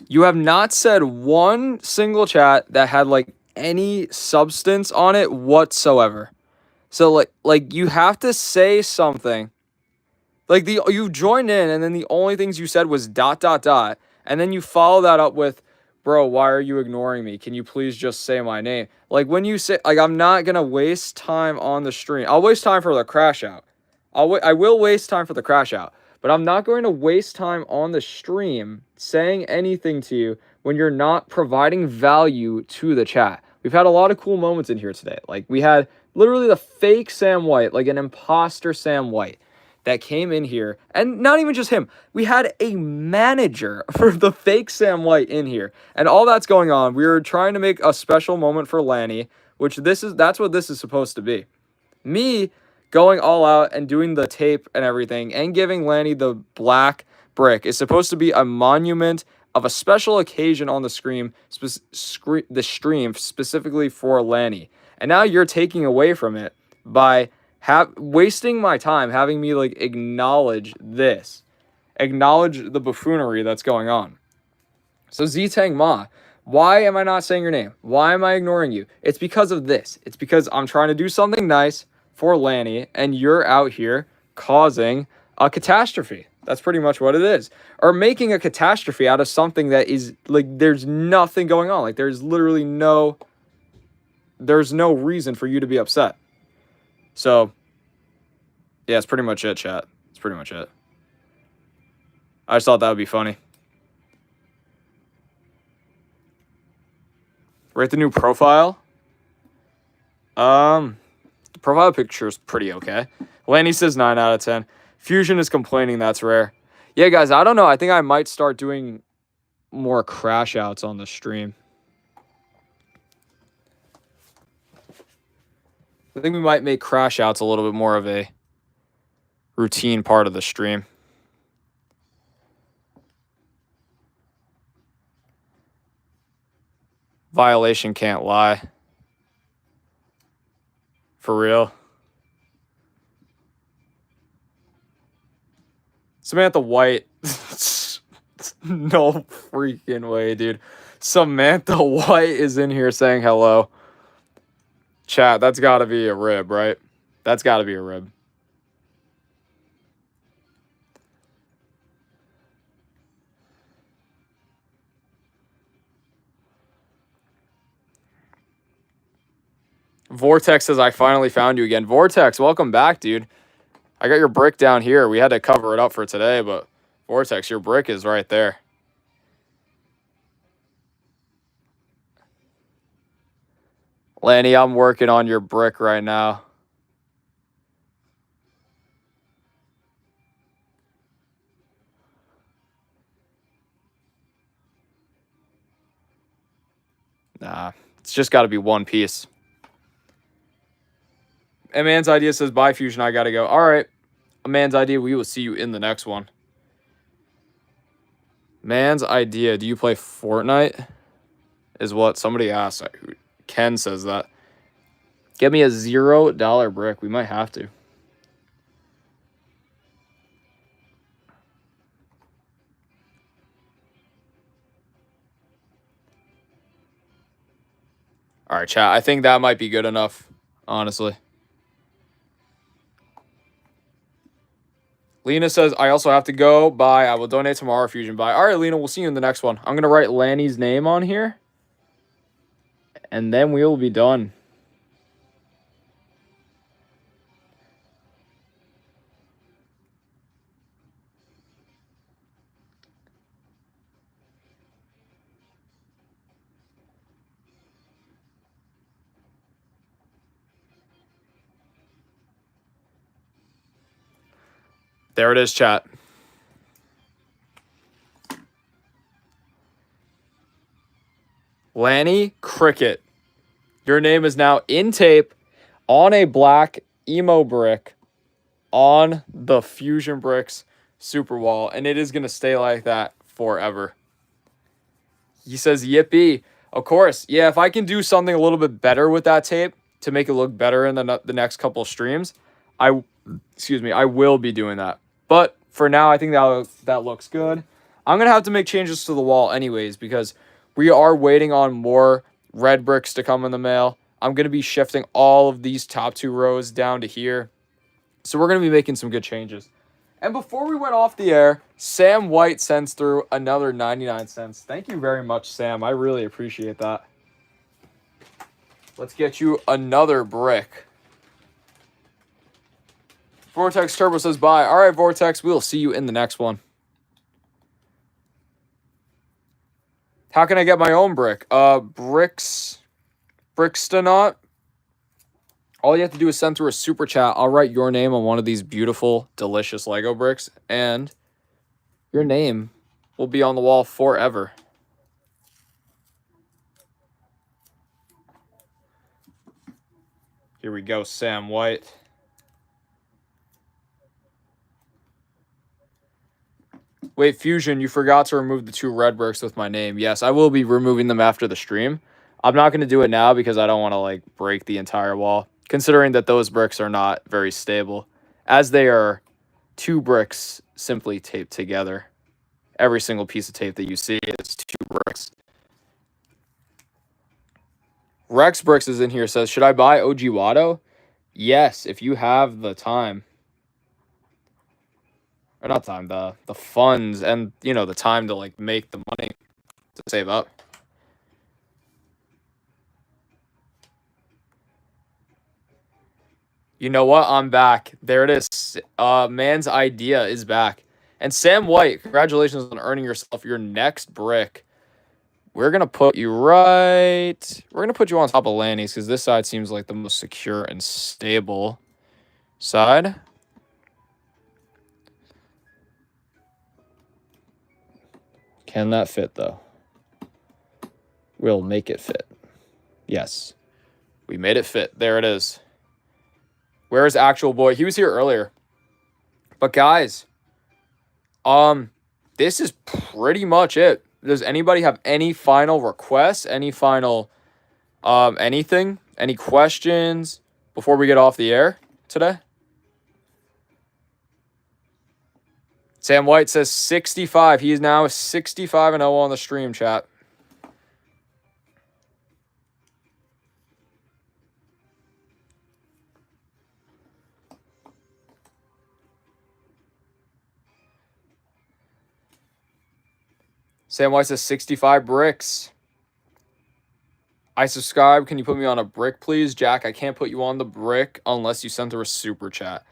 you have not said one single chat that had like any substance on it whatsoever. So like you have to say something. Like you joined in and then the only things you said was ... and then you follow that up with, bro, why are you ignoring me? Can you please just say my name? Like when you say, like, I'm not gonna waste time on the stream. I'll waste time for the crash out. I will waste time for the crash out, but I'm not going to waste time on the stream saying anything to you when you're not providing value to the chat. We've had a lot of cool moments in here today. Like we had literally the fake Sam White, like an imposter Sam White, that came in here, and not even just him. We had a manager for the fake Sam White in here, and all that's going on. We were trying to make a special moment for Lanny, which that's what this is supposed to be. Me going all out and doing the tape and everything, and giving Lanny the black brick is supposed to be a monument of a special occasion on the stream specifically for Lanny. And now you're taking away from it by wasting my time having me like acknowledge the buffoonery that's going on. So Z-Tang Ma, why am I not saying your name? Why am I ignoring you? It's because of this. It's because I'm trying to do something nice for Lanny and you're out here causing a catastrophe. That's pretty much what it is. Or making a catastrophe out of something that is like there's nothing going on. Like there's literally no reason for you to be upset. So, yeah, it's pretty much it, chat. It's pretty much it. I just thought that would be funny. Rate the new profile. The profile picture is pretty okay. Lanny says 9 out of 10. Fusion is complaining that's rare. Yeah, guys, I don't know. I think I might start doing more crash outs on the stream. I think we might make crash outs a little bit more of a routine part of the stream. Violation can't lie. For real. Samantha White. No freaking way, dude. Samantha White is in here saying hello. Chat, that's got to be a rib, right? That's got to be a rib. Vortex says, I finally found you again. Vortex, welcome back, dude. I got your brick down here. We had to cover it up for today, but Vortex, your brick is right there. Lanny, I'm working on your brick right now. Nah, it's just got to be one piece. A man's idea says, bye, Fusion, I got to go. All right. A man's idea, we will see you in the next one. Man's idea, do you play Fortnite? Is what somebody asked. Ken says that. Get me a $0 brick. We might have to. All right, chat. I think that might be good enough, honestly. Lena says, I also have to go. Bye. I will donate tomorrow, Fusion. Bye. All right, Lena, we'll see you in the next one. I'm going to write Lanny's name on here. And then we will be done. There it is, chat. Lanny Cricket. Your name is now in tape on a black emo brick on the Fusion Bricks super wall, and it is going to stay like that forever. He says, yippee. Of course. Yeah, if I can do something a little bit better with that tape to make it look better in the next couple of streams, I will be doing that. But for now, I think that looks good. I'm going to have to make changes to the wall anyways because we are waiting on more red bricks to come in the mail. I'm going to be shifting all of these top 2 rows down to here. So we're going to be making some good changes. And before we went off the air, Sam White sends through another 99 cents. Thank you very much, Sam. I really appreciate that. Let's get you another brick. Vortex Turbo says bye. All right, Vortex, we'll see you in the next one. How can I get my own brick? Brickstonaut. All you have to do is send through a super chat. I'll write your name on one of these beautiful, delicious Lego bricks, and your name will be on the wall forever. Here we go, Sam White. Wait, Fusion, you forgot to remove the 2 red bricks with my name. Yes, I will be removing them after the stream. I'm not going to do it now because I don't want to break the entire wall, considering that those bricks are not very stable, as they are 2 bricks simply taped together. Every single piece of tape that you see is 2 bricks. Rex Bricks is in here, says, should I buy OG Watto? Yes, if you have the time. Or not time, the funds and, the time to, make the money to save up. You know what? I'm back. There it is. Man's idea is back. And Sam White, congratulations on earning yourself your next brick. we're going to put you right... We're going to put you on top of Lanny's because this side seems like the most secure and stable side. Can that fit, though? We'll make it fit. Yes. We made it fit. There it is. Where's Actual Boy? He was here earlier. But guys, this is pretty much it. Does anybody have any final requests? Any final anything? Any questions before we get off the air today? Sam White says 65. He is now 65-0 on the stream, chat. Sam White says 65 bricks. I subscribe. Can you put me on a brick, please? Jack, I can't put you on the brick unless you send through a super chat.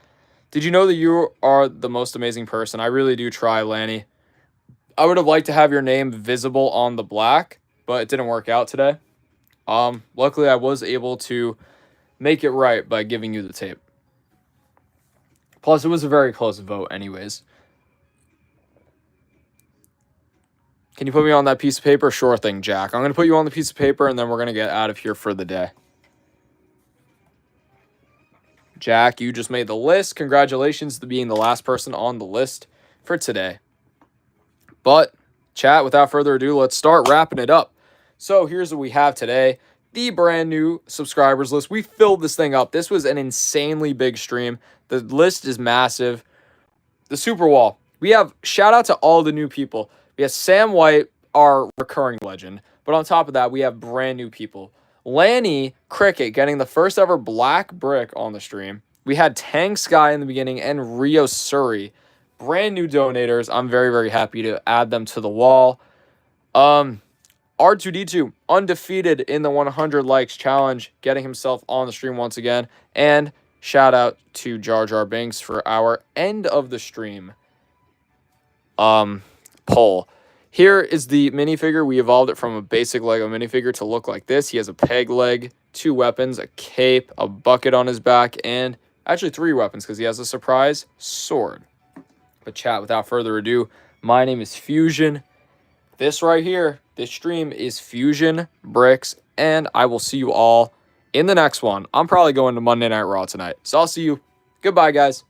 Did you know that you are the most amazing person? I really do try, Lanny. I would have liked to have your name visible on the black, but it didn't work out today. Luckily, I was able to make it right by giving you the tape. Plus, it was a very close vote anyways. Can you put me on that piece of paper? Sure thing, Jack. I'm going to put you on the piece of paper, and then we're going to get out of here for the day. Jack, you just made the list. Congratulations to being the last person on the list for today. But, chat, without further ado, let's start wrapping it up. So, here's what we have today. The brand new subscribers list. We filled this thing up. This was an insanely big stream. The list is massive. The Super Wall. We have shout out to all the new people. We have Sam White, our recurring legend. But on top of that, we have brand new people. Lanny Cricket getting the first ever black brick on the stream. We had Tang Sky in the beginning and Rio Surrey. Brand new donators. I'm very, very happy to add them to the wall. R2D2, undefeated in the 100 likes challenge, getting himself on the stream once again. And shout out to Jar Jar Binks for our end of the stream poll. Here is the minifigure. We evolved it from a basic Lego minifigure to look like this. He has a peg leg, 2 weapons, a cape, a bucket on his back, and actually 3 weapons because he has a surprise sword. But chat, without further ado, my name is Fusion. This right here, this stream is Fusion Bricks, and I will see you all in the next one. I'm probably going to Monday Night Raw tonight, so I'll see you. Goodbye, guys.